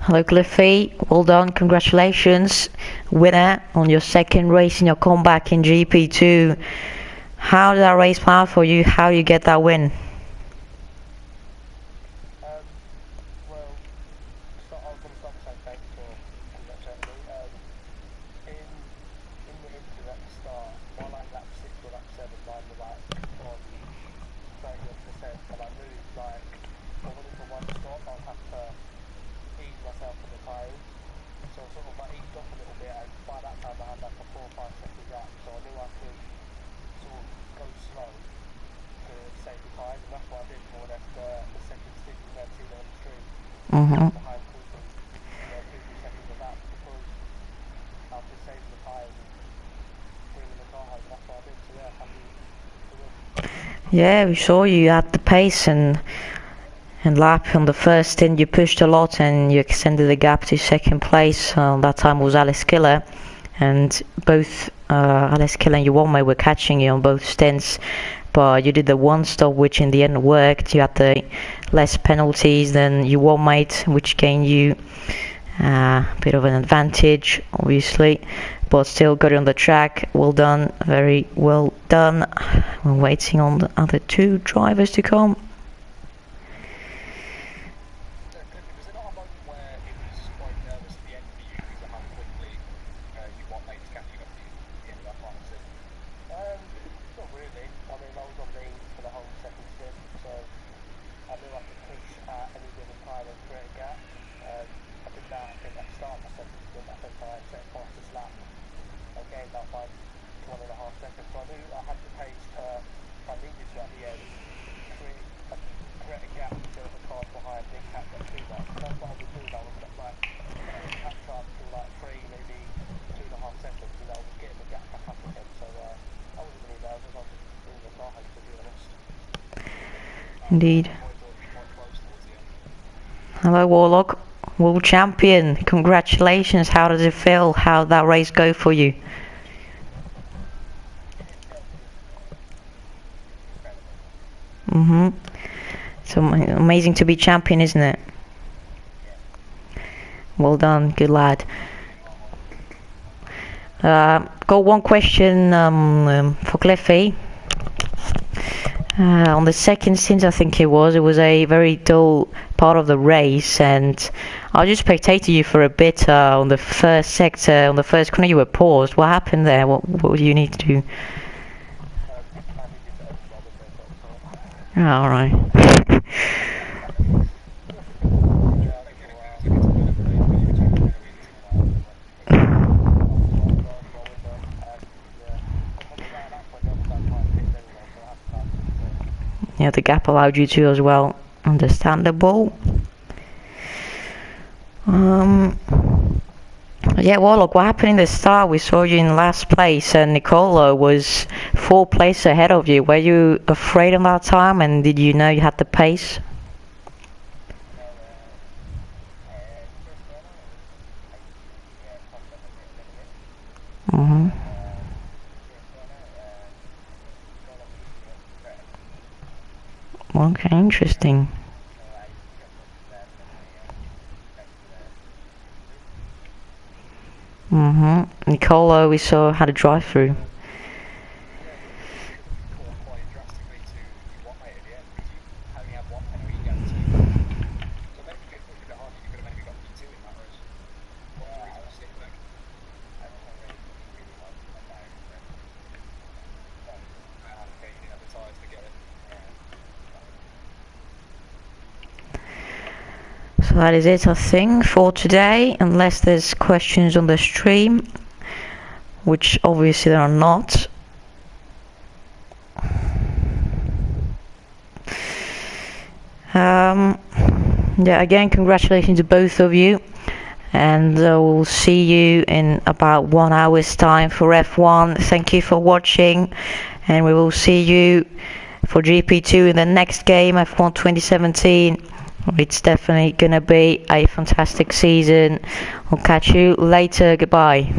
Hello Cliffy, well done, congratulations, winner on your second race in your comeback in GP2. How did that race plan out for you? How you get that win? Yeah, we saw you at the pace and lap on the first stint. You pushed a lot and you extended the gap to second place. That time was Alex Killer, and both Alex Killer and Yuwome were catching you on both stints. But you did the one stop, which in the end worked. You had the less penalties than Yuwome, which gained you a bit of an advantage, obviously. But still got it on the track. Well done, very well done. We're waiting on the other two drivers to come. Indeed. Hello, Warlock. World champion. Congratulations. How does it feel? How did that race go for you? It's amazing to be champion, isn't it? Well done. Good lad. Got one question for Cliffy. On the second stint, I think it was a very dull part of the race, and I just spectated you for a bit on the first sector, on the first corner. You were paused. What happened there? What do you need to do? Oh, all right. Yeah, the gap allowed you to as well. Understandable. Yeah, Warlock, what happened in the start? We saw you in last place and Nicolo was 4 places ahead of you. Were you afraid of that time, and did you know you had the pace? Okay, interesting. Nicolo, we saw had a drive-through. So that is it, I think, for today, unless there's questions on the stream, which obviously there are not. Yeah, again, congratulations to both of you, and we'll see you in about 1 hour's time for F1. Thank you for watching, and we will see you for GP2 in the next game, F1 2017. It's definitely gonna be a fantastic season. I'll catch you later. Goodbye.